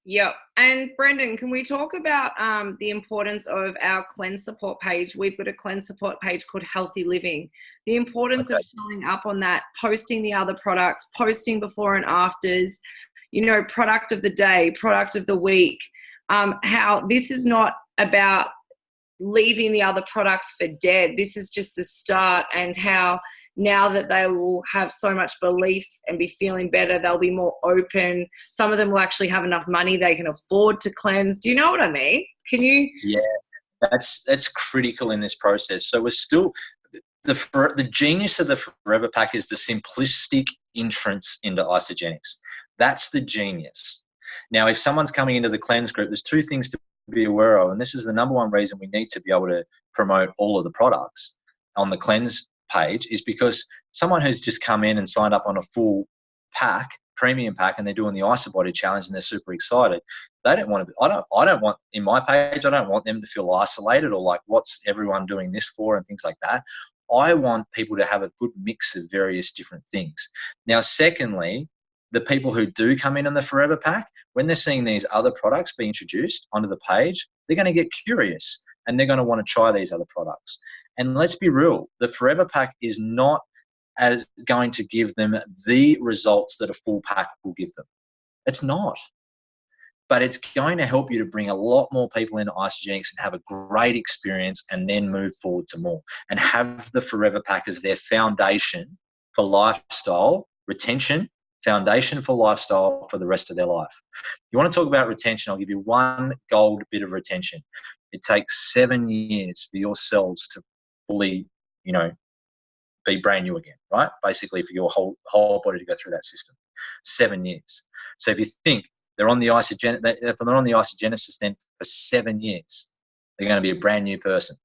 Yep. And Brendan, can we talk about the importance of our cleanse support page? We've got a cleanse support page called Healthy Living. The importance of showing up on that, posting the other products, posting before and afters, product of the day, product of the week, how this is not about leaving the other products for dead. This is just the start, and how now that they will have so much belief and be feeling better, they'll be more open. Some of them will actually have enough money they can afford to cleanse. Do you know what I mean? Can you? Yeah, that's critical in this process. So we're still, the genius of the Forever Pack is the simplistic entrance into isogenics. That's the genius. Now, if someone's coming into the cleanse group, there's two things to be aware of, and this is the number one reason we need to be able to promote all of the products on the cleanse page, is because someone who's just come in and signed up on a full pack, premium pack, and they're doing the IsoBody challenge and they're super excited, they don't want to be, I don't want in my page, I don't want them to feel isolated or like, what's everyone doing this for and things like that. I want people to have a good mix of various different things. Now, secondly, the people who do come in on the Forever Pack, when they're seeing these other products be introduced onto the page, they're going to get curious and they're going to want to try these other products. And let's be real, the Forever Pack is not as going to give them the results that a full pack will give them. It's not. But it's going to help you to bring a lot more people into isogenics and have a great experience, and then move forward to more and have the Forever Pack as their foundation for lifestyle retention, foundation for lifestyle for the rest of their life. You want to talk about retention? I'll give you one gold bit of retention. It takes 7 years for your cells to fully, be brand new again, right? Basically, for your whole body to go through that system. 7 years. So if you think they're on the if they're on the isogenesis, then for 7 years, they're going to be a brand new person,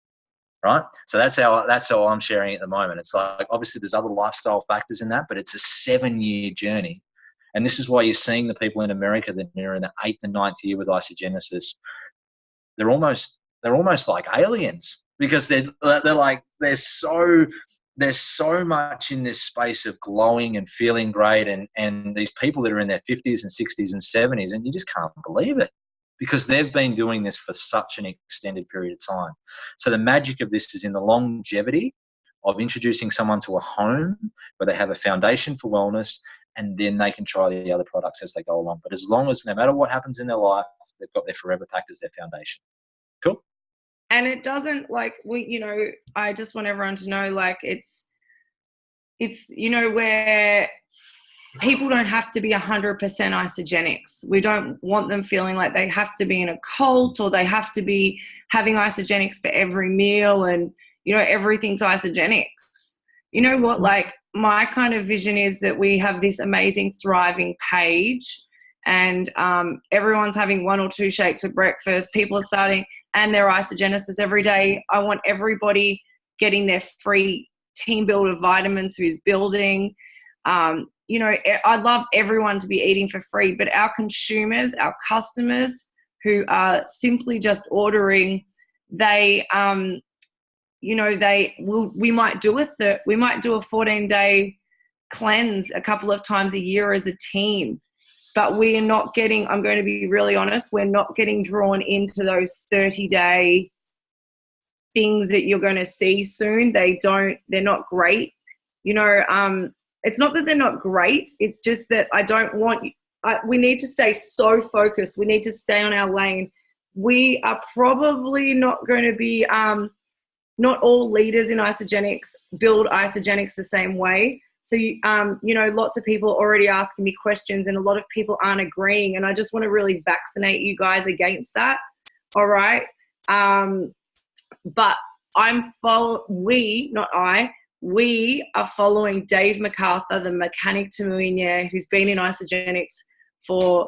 right? So that's how I'm sharing at the moment. It's like, obviously there's other lifestyle factors in that, but it's a 7-year journey. And this is why you're seeing the people in America that are in the 8th and 9th year with isogenesis. They're almost like aliens, because there's so much in this space of glowing and feeling great, and these people that are in their 50s and 60s and 70s, and you just can't believe it, because they've been doing this for such an extended period of time. So the magic of this is in the longevity of introducing someone to a home where they have a foundation for wellness, and then they can try the other products as they go along. But as long as, no matter what happens in their life, they've got their Forever Pack as their foundation. Cool. And it doesn't, I just want everyone to know, it's where people don't have to be 100% isogenics. We don't want them feeling like they have to be in a cult, or they have to be having isogenics for every meal and, everything's isogenics. You know what, my kind of vision is that we have this amazing, thriving page, and everyone's having 1 or 2 shakes for breakfast. People are starting, and their isogenesis every day. I want everybody getting their free team builder vitamins who's building. I'd love everyone to be eating for free, but our consumers, our customers who are simply just ordering, we might do a 14-day cleanse a couple of times a year as a team. But we are not getting, I'm going to be really honest, we're not getting drawn into those 30-day things that you're going to see soon. They're not great. It's not that they're not great. It's just that we need to stay so focused. We need to stay on our lane. We are probably not going to be, not all leaders in isogenics build isogenics the same way. So, lots of people are already asking me questions, and a lot of people aren't agreeing. And I just want to really vaccinate you guys against that. All right. But we are following Dave MacArthur, the mechanic to Mouinier, who's been in isogenics for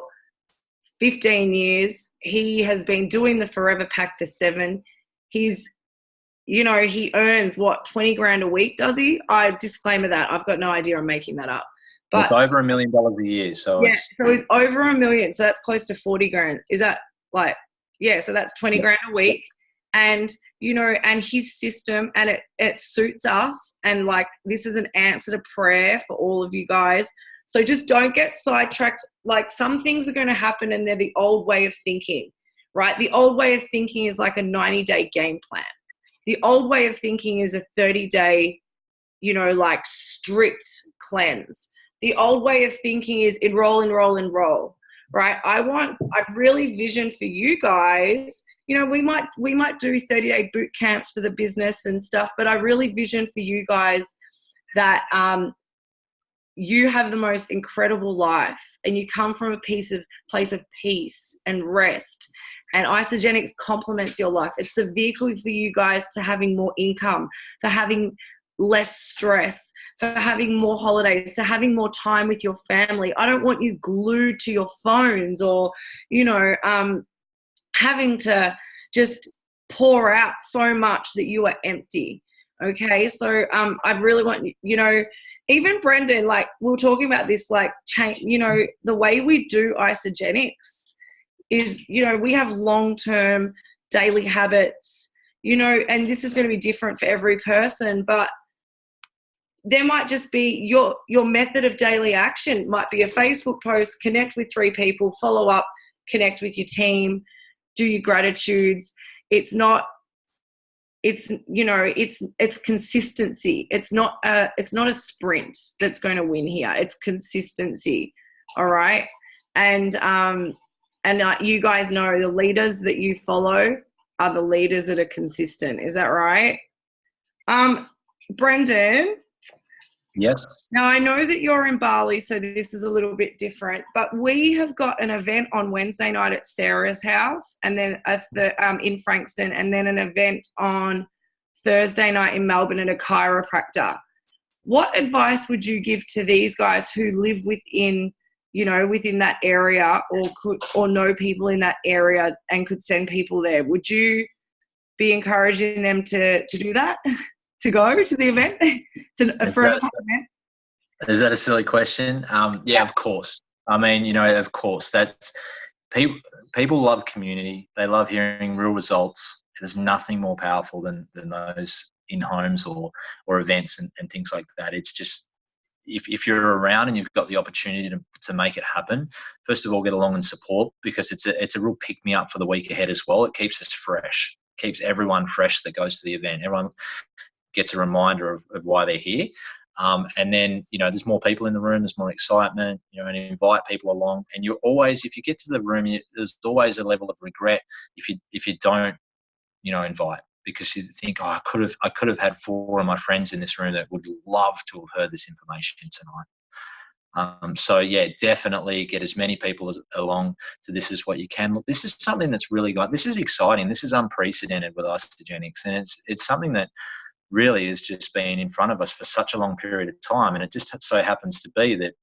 15 years. He has been doing the Forever Pack for 7. He earns what, 20 grand a week, does he? I disclaimer that I've got no idea, I'm making that up. It's But over $1 million a year, so yeah, it's so he's over $1 million. So that's close to 40 grand. Is that like, yeah, so that's 20 grand a week. And, you know, and his system, and it suits us. And like, this is an answer to prayer for all of you guys. So just don't get sidetracked. Like, some things are going to happen and they're the old way of thinking, right? The old way of thinking is like a 90-day game plan. The old way of thinking is a 30-day, you know, like strict cleanse. The old way of thinking is enroll, right? I really vision for you guys. You know, we might do 30-day boot camps for the business and stuff, but I really vision for you guys that you have the most incredible life, and you come from a place of peace and rest. And Isogenics complements your life. It's the vehicle for you guys to having more income, for having less stress, for having more holidays, to having more time with your family. I don't want you glued to your phones, or, you know, having to just pour out so much that you are empty. Okay, so I really want, you know, even Brendan, like, we were talking about this, like, change, you know, the way we do Isogenics is, you know, we have long-term daily habits, you know, and this is going to be different for every person, but there might just be your method of daily action might be a Facebook post, connect with 3 people, follow up, connect with your team, do your gratitudes. It's not, it's, you know, it's consistency. It's not a sprint that's going to win here. It's consistency. All right. And you guys know the leaders that you follow are the leaders that are consistent. Is that right? Brendan. yes. Now, I know that you're in Bali, so this is a little bit different, but we have got an event on Wednesday night at Sarah's house, and then at in Frankston, and then an event on Thursday night in Melbourne at a chiropractor. What advice would you give to these guys who live within, you know, within that area, or know people in that area and could send people there? Would you be encouraging them to do that? To go to the event? It's a forever event. Is that a silly question? Yeah, of course. I mean, you know, of course. That's people love community. They love hearing real results. There's nothing more powerful than those in homes or events and things like that. It's just, if you're around and you've got the opportunity to make it happen, first of all, get along and support, because it's a real pick me up for the week ahead as well. It keeps us fresh, keeps everyone fresh that goes to the event. Everyone gets a reminder of why they're here. And then, you know, there's more people in the room, there's more excitement, you know, and invite people along. And you're always, if you get to the room, there's always a level of regret if you don't, you know, invite, because you think, oh, I could have had 4 of my friends in this room that would love to have heard this information tonight. So yeah, definitely get as many people along to this as what you can. Look, this is something that's really this is exciting. This is unprecedented with Isogenics, and it's something that really has just been in front of us for such a long period of time. And it just so happens to be that,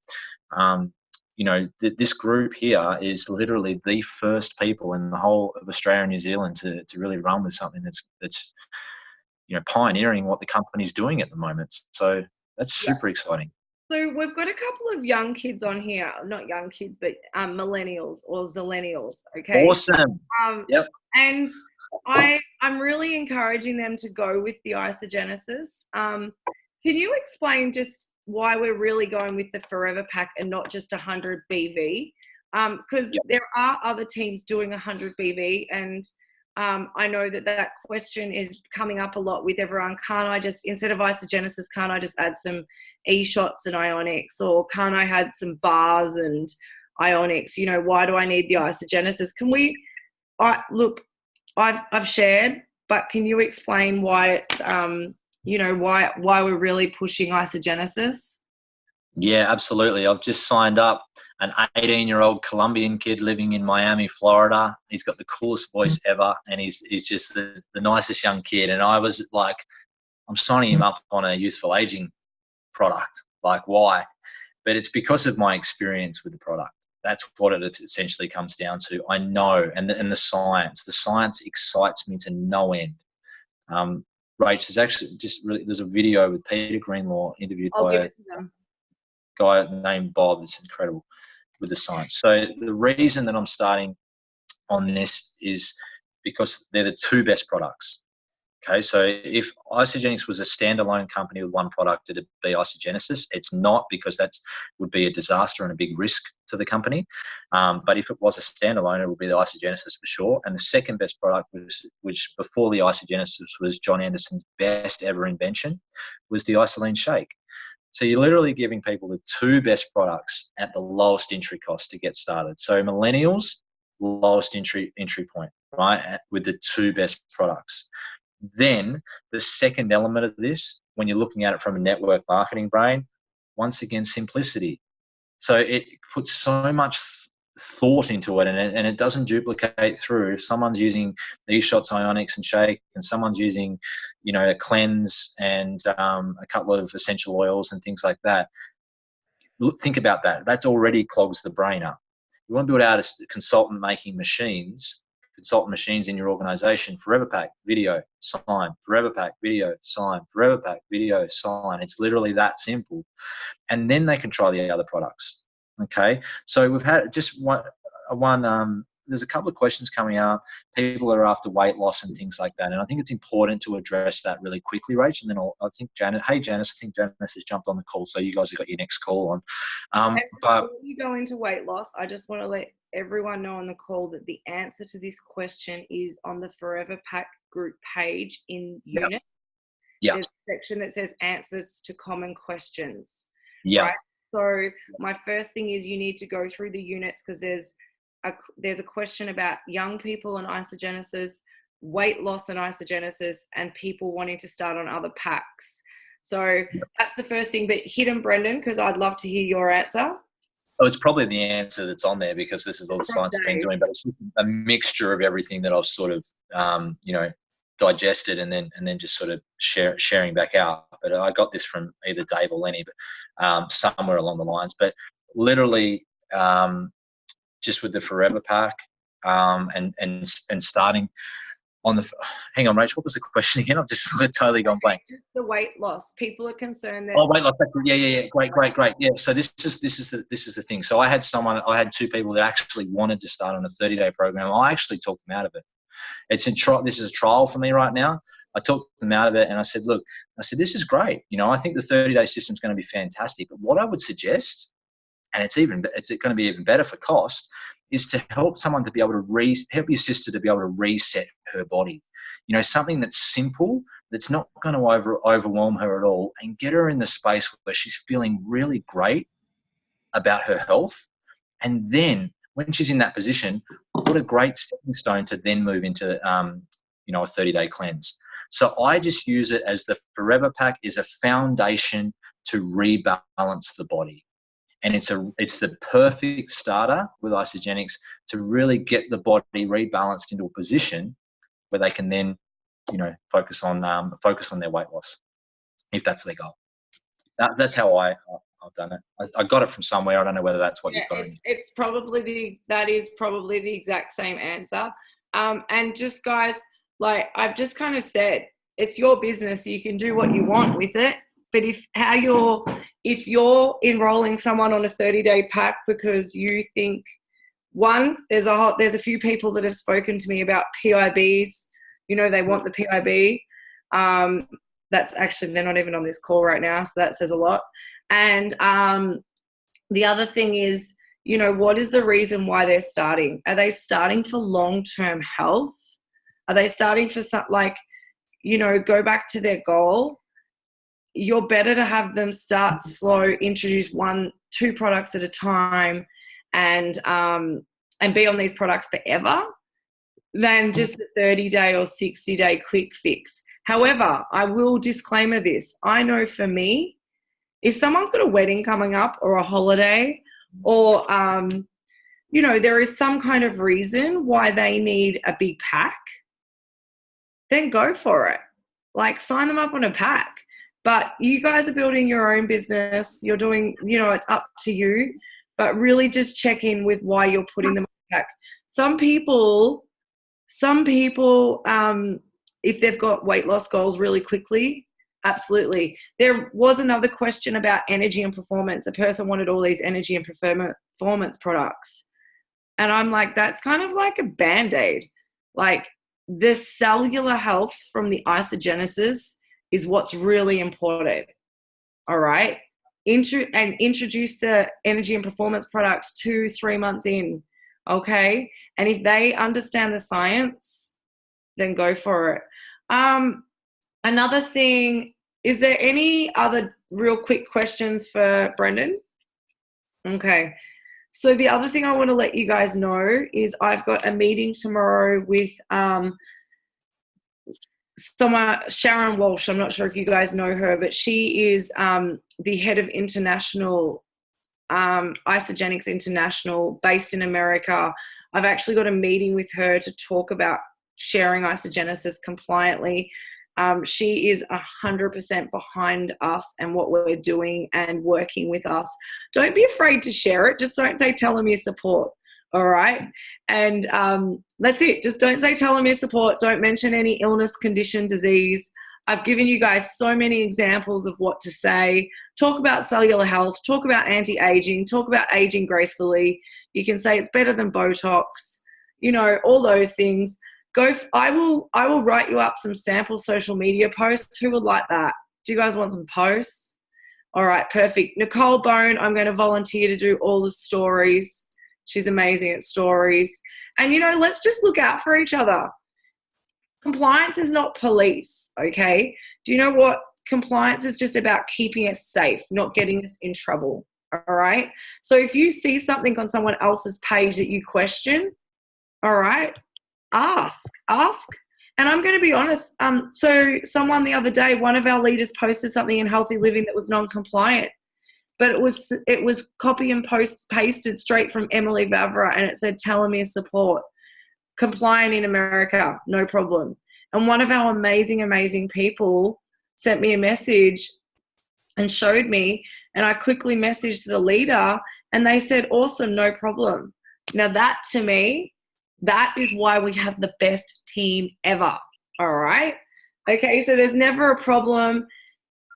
you know, this group here is literally the first people in the whole of Australia and New Zealand to really run with something that's, you know, pioneering what the company's doing at the moment. So that's super exciting. So we've got a couple of young kids on here, not young kids, but millennials or zillennials. Okay. Awesome. Yep. And I'm really encouraging them to go with the Isogenesis. Can you explain just why we're really going with the Forever Pack and not just 100 BV? Because there are other teams doing 100 BV, and I know that question is coming up a lot with everyone. Can't I just, instead of Isogenesis, can't I just add some E-shots and ionics, or can't I add some bars and ionics? You know, why do I need the Isogenesis? Can we, look, I've shared, but can you explain why it's, you know, why we're really pushing Isogenesis? Yeah, absolutely. I've just signed up an 18-year-old Colombian kid living in Miami, Florida. He's got the coolest voice ever, and he's just the nicest young kid. And I was like, I'm signing him up on a youthful aging product. Like, why? But it's because of my experience with the product. That's what it essentially comes down to. I know, and the science. The science excites me to no end. Rach, there's actually there's a video with Peter Greenlaw interviewed by. guy named Bob. It's incredible with the science. So the reason that I'm starting on this is because they're the two best products. Okay, so if Isagenix was a standalone company with one product, it'd be Isagenesis. It's not, because that would be a disaster and a big risk to the company. But if it was a standalone, it would be the Isagenesis for sure. And the second best product, which before the Isagenesis was John Anderson's best ever invention, was the Isoline Shake. So you're literally giving people the two best products at the lowest entry cost to get started. So millennials, lowest entry point, right, with the two best products. Then the second element of this, when you're looking at it from a network marketing brain, once again, simplicity. So it puts so much thought into it, and it doesn't duplicate through. If someone's using these shots, Ionics and Shake, and someone's using, a cleanse and a couple of essential oils and things like that, think about that. That's already clogs the brain up. You want to build out a consultant machines in your organization. Forever Pack, video, sign. Forever Pack, video, sign. Forever Pack, video, sign. It's literally that simple. And then they can try the other products. Okay. So we've had just one there's a couple of questions coming up. People are after weight loss and things like that. And I think it's important to address that really quickly, Rach. And then I think Janice, I think Janice has jumped on the call. So you guys have got your next call on. But before you go into weight loss, I just want to let everyone know on the call that the answer to this question is on the Forever Pack group page in unit. Yeah. There's a section that says answers to common questions. Yeah. Right? So my first thing is you need to go through the units, because there's a question about young people and isogenesis, weight loss and isogenesis, and people wanting to start on other packs. So that's the first thing. But hit him, Brendan, because I'd love to hear your answer. Oh, it's probably the answer that's on there, because this is all the science I've been doing, but it's a mixture of everything that I've sort of, digested and then just sort of sharing back out. But I got this from either Dave or Lenny, but somewhere along the lines. But literally, just with the Forever Pack, and starting on the. Hang on, Rach. What was the question again? I've just totally gone blank. The weight loss. People are concerned that. Oh, weight loss. Yeah. Great. Yeah. So this is the thing. So I had two people that actually wanted to start on a 30-day program. I actually talked them out of it. This is a trial for me right now. I talked them out of it, and I said, look, this is great. I think the 30-day system is going to be fantastic. But what I would suggest, and it's going to be even better for cost, is to help someone to be able to help your sister to be able to reset her body. Something that's simple, that's not going to overwhelm her at all, and get her in the space where she's feeling really great about her health. And then when she's in that position, what a great stepping stone to then move into, a 30-day cleanse. So I just use it as the Forever Pack is a foundation to rebalance the body. And it's the perfect starter with Isagenix to really get the body rebalanced into a position where they can then, focus on their weight loss, if that's their goal. That's how I've done it. I got it from somewhere. I don't know whether that's what you've got. That is probably the exact same answer. And just guys, like I've just kind of said, it's your business. You can do what you want with it. But if you're enrolling someone on a 30-day pack because you think, one, there's a few people that have spoken to me about PIBs. They want the PIB. That's actually, they're not even on this call right now, so that says a lot. And the other thing is, what is the reason why they're starting? Are they starting for long-term health? Are they starting for go back to their goal? You're better to have them start slow, introduce 1-2 products at a time, and be on these products forever, than just a 30-day or 60-day quick fix. However, I will disclaimer this. I know for me, if someone's got a wedding coming up or a holiday, or there is some kind of reason why they need a big pack, then go for it. Sign them up on a pack. But you guys are building your own business. You're doing, it's up to you. But really just check in with why you're putting them on pack. Some people, if they've got weight loss goals really quickly, Absolutely. There was another question about energy and performance. A person wanted all these energy and performance products. And I'm like, that's kind of like a band-aid. Like, the cellular health from the isogenesis is what's really important. All right. Introduce the energy and performance products 2-3 months in. Okay. And if they understand the science, then go for it. Another thing, is there any other real quick questions for Brendan? Okay. So the other thing I want to let you guys know is I've got a meeting tomorrow with someone, Sharon Walsh. I'm not sure if you guys know her, but she is the head of international Isogenics International, based in America. I've actually got a meeting with her to talk about sharing isogenesis compliantly. She is 100% behind us and what we're doing and working with us. Don't be afraid to share it. Just don't say telomere support. All right. And that's it. Just don't say telomere support. Don't mention any illness, condition, disease. I've given you guys so many examples of what to say. Talk about cellular health. Talk about anti-aging. Talk about aging gracefully. You can say it's better than Botox. You know, all those things. I will write you up some sample social media posts. Who would like that? Do you guys want some posts? All right, perfect. Nicole Bone, I'm going to volunteer to do all the stories. She's amazing at stories. And, you know, let's just look out for each other. Compliance is not police, okay? Do you know what? Compliance is just about keeping us safe, not getting us in trouble, all right? So if you see something on someone else's page that you question, all right, ask. And I'm going to be honest. So someone the other day, one of our leaders posted something in Healthy Living that was non-compliant, but it was copy and pasted straight from Emily Vavra, and it said telomere support, compliant in America, no problem. And one of our amazing people sent me a message and showed me, and I quickly messaged the leader, and they said, awesome, no problem. Now that, to me, that is why we have the best team ever. All right. Okay. So there's never a problem.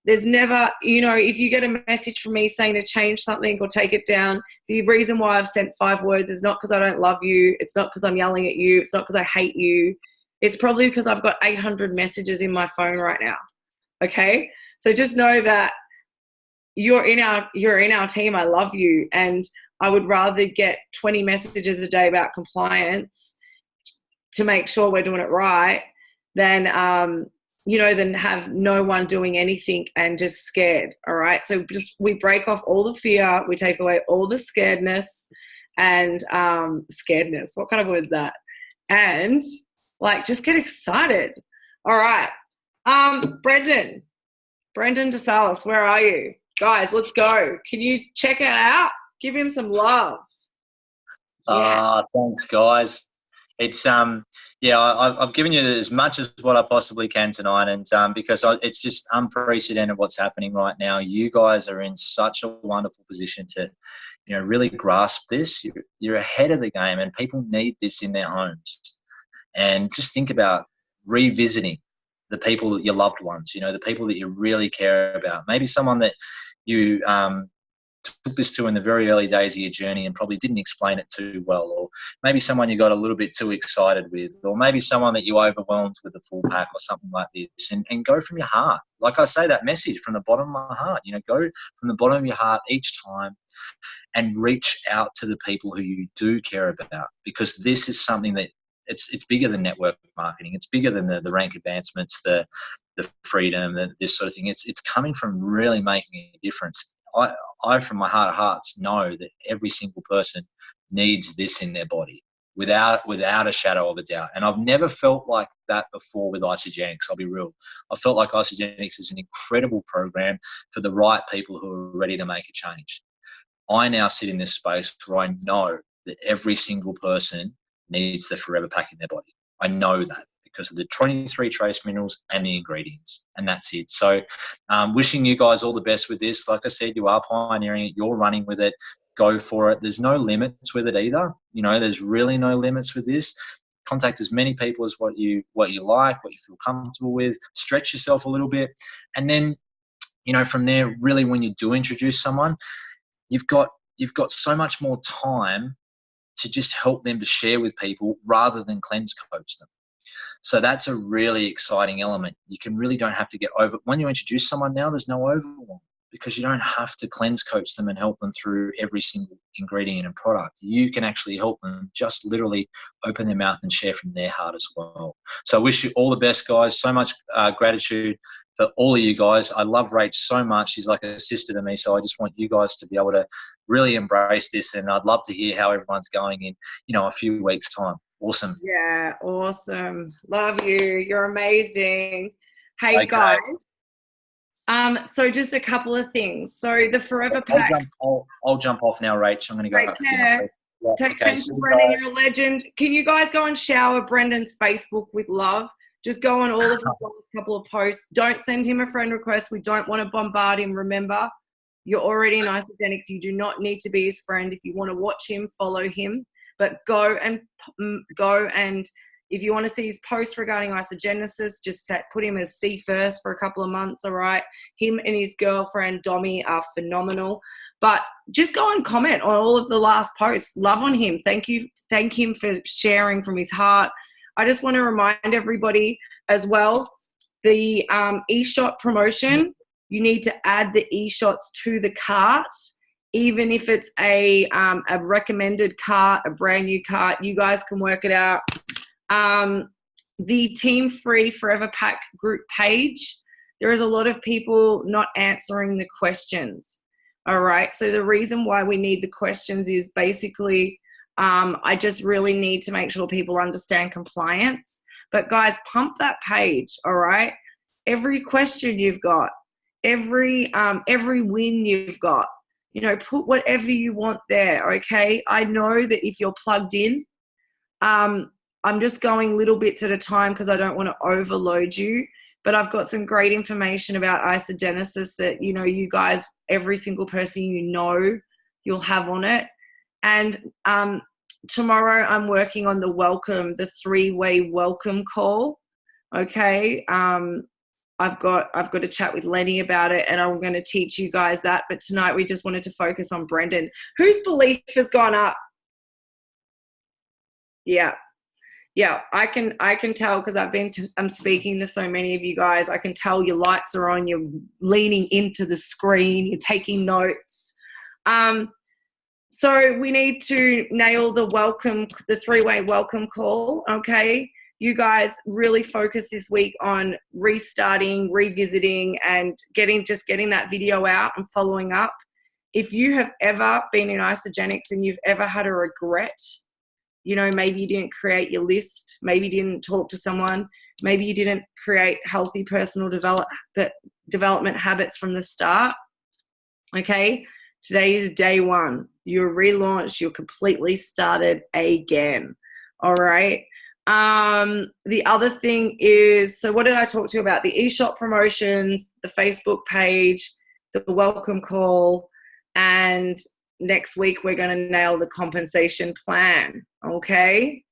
There's never, you know, if you get a message from me saying to change something or take it down, the reason why I've sent 5 words is not because I don't love you. It's not because I'm yelling at you. It's not because I hate you. It's probably because I've got 800 messages in my phone right now. Okay. So just know that you're in our team. I love you. And I would rather get 20 messages a day about compliance to make sure we're doing it right than, than have no one doing anything and just scared. All right. So we break off all the fear. We take away all the scaredness and scaredness. What kind of word is that? And just get excited. All right. Brendan de Salis, where are you? Guys, let's go. Can you check it out? Give him some love. Thanks, guys. It's I've given you as much as what I possibly can tonight, and because it's just unprecedented what's happening right now. You guys are in such a wonderful position to, really grasp this. You're ahead of the game, and people need this in their homes. And just think about revisiting the people, your loved ones. The people that you really care about. Maybe someone that you took this to in the very early days of your journey and probably didn't explain it too well, or maybe someone you got a little bit too excited with, or maybe someone that you overwhelmed with a full pack or something like this, and go from your heart. Like I say, that message from the bottom of my heart, go from the bottom of your heart each time and reach out to the people who you do care about, because this is something that it's bigger than network marketing. It's bigger than the rank advancements, the freedom, this sort of thing. It's coming from really making a difference. I, from my heart of hearts, know that every single person needs this in their body without a shadow of a doubt. And I've never felt like that before with Isogenics. I'll be real. I felt like Isogenics is an incredible program for the right people who are ready to make a change. I now sit in this space where I know that every single person needs the Forever Pack in their body. I know that because of the 23 trace minerals and the ingredients, and that's it. So wishing you guys all the best with this. Like I said, you are pioneering it, you're running with it, go for it. There's no limits with it either. There's really no limits with this. contact as many people as what you like, what you feel comfortable with. Stretch yourself a little bit, and then, you know, from there, really, when you do introduce someone, you've got so much more time to just help them to share with people rather than cleanse coach them. So that's a really exciting element. You don't have to get over, when you introduce someone now, there's no overwhelm, because you don't have to cleanse coach them and help them through every single ingredient and product. You can actually help them just literally open their mouth and share from their heart as well. So I wish you all the best, guys. So much gratitude for all of you guys. I love Rach so much. She's like a sister to me. So I just want you guys to be able to really embrace this. And I'd love to hear how everyone's going in, you know, a few weeks' time. Awesome. Yeah, awesome. Love you. You're amazing. Hey, Okay. guys. So just a couple of things. So the Forever Pack. I'll jump off now, Rach. I'm going to go Take care. Take care, Brendan. You're a legend. Can you guys go and shower Brendan's Facebook with love? Just go on all of his last couple of posts. Don't send him a friend request. We don't want to bombard him. Remember, you're already in Isogenics. You do not need to be his friend. If you want to watch him, follow him. But go and if you want to see his posts regarding isogenesis, just put him as C first for a couple of months, all right? Him and his girlfriend, Domi, are phenomenal. But just go and comment on all of the last posts. Love on him. Thank you. Thank him for sharing from his heart. I just want to remind everybody as well, the e-shot promotion, you need to add the e-shots to the cart. Even if it's a recommended cart, a brand new cart, you guys can work it out. The Team Free Forever Pack group page, there is a lot of people not answering the questions. All right. So the reason why we need the questions is basically, I just really need to make sure people understand compliance. But guys, pump that page. All right. Every question you've got, every win you've got, you know, put whatever you want there. Okay. I know that if you're plugged in, I'm just going little bits at a time because I don't want to overload you, but I've got some great information about isogenesis that, you know, you guys, every single person, you know, you'll have on it. And tomorrow I'm working on the 3-way welcome call. Okay. I've got to chat with Lenny about it, and I'm going to teach you guys that. But tonight we just wanted to focus on Brendan, whose belief has gone up. Yeah, I can tell because I'm speaking to so many of you guys. I can tell your lights are on, you're leaning into the screen, you're taking notes. So we need to nail the 3-way welcome call, okay? You guys really focus this week on restarting, revisiting, and getting that video out and following up. If you have ever been in Isogenics and you've ever had a regret, you know, maybe you didn't create your list, maybe you didn't talk to someone, maybe you didn't create healthy personal development habits from the start, okay? Today is day 1. You're relaunched, you're completely started again, all right? The other thing is, so what did I talk to you about? The e-shop promotions, the Facebook page, the welcome call, and next week we're going to nail the compensation plan, okay?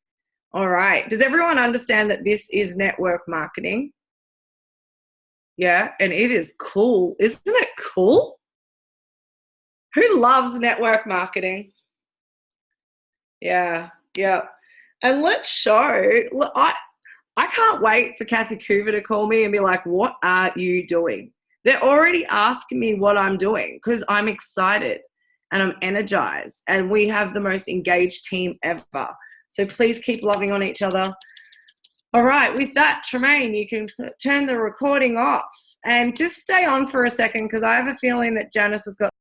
All right. Does everyone understand that this is network marketing? Yeah, and it is cool. Isn't it cool? Who loves network marketing? Yeah. And let's show, look, I can't wait for Kathy Coover to call me and be like, what are you doing? They're already asking me what I'm doing because I'm excited and I'm energized, and we have the most engaged team ever. So please keep loving on each other. All right, with that, Tremaine, you can turn the recording off and just stay on for a second because I have a feeling that Janice has got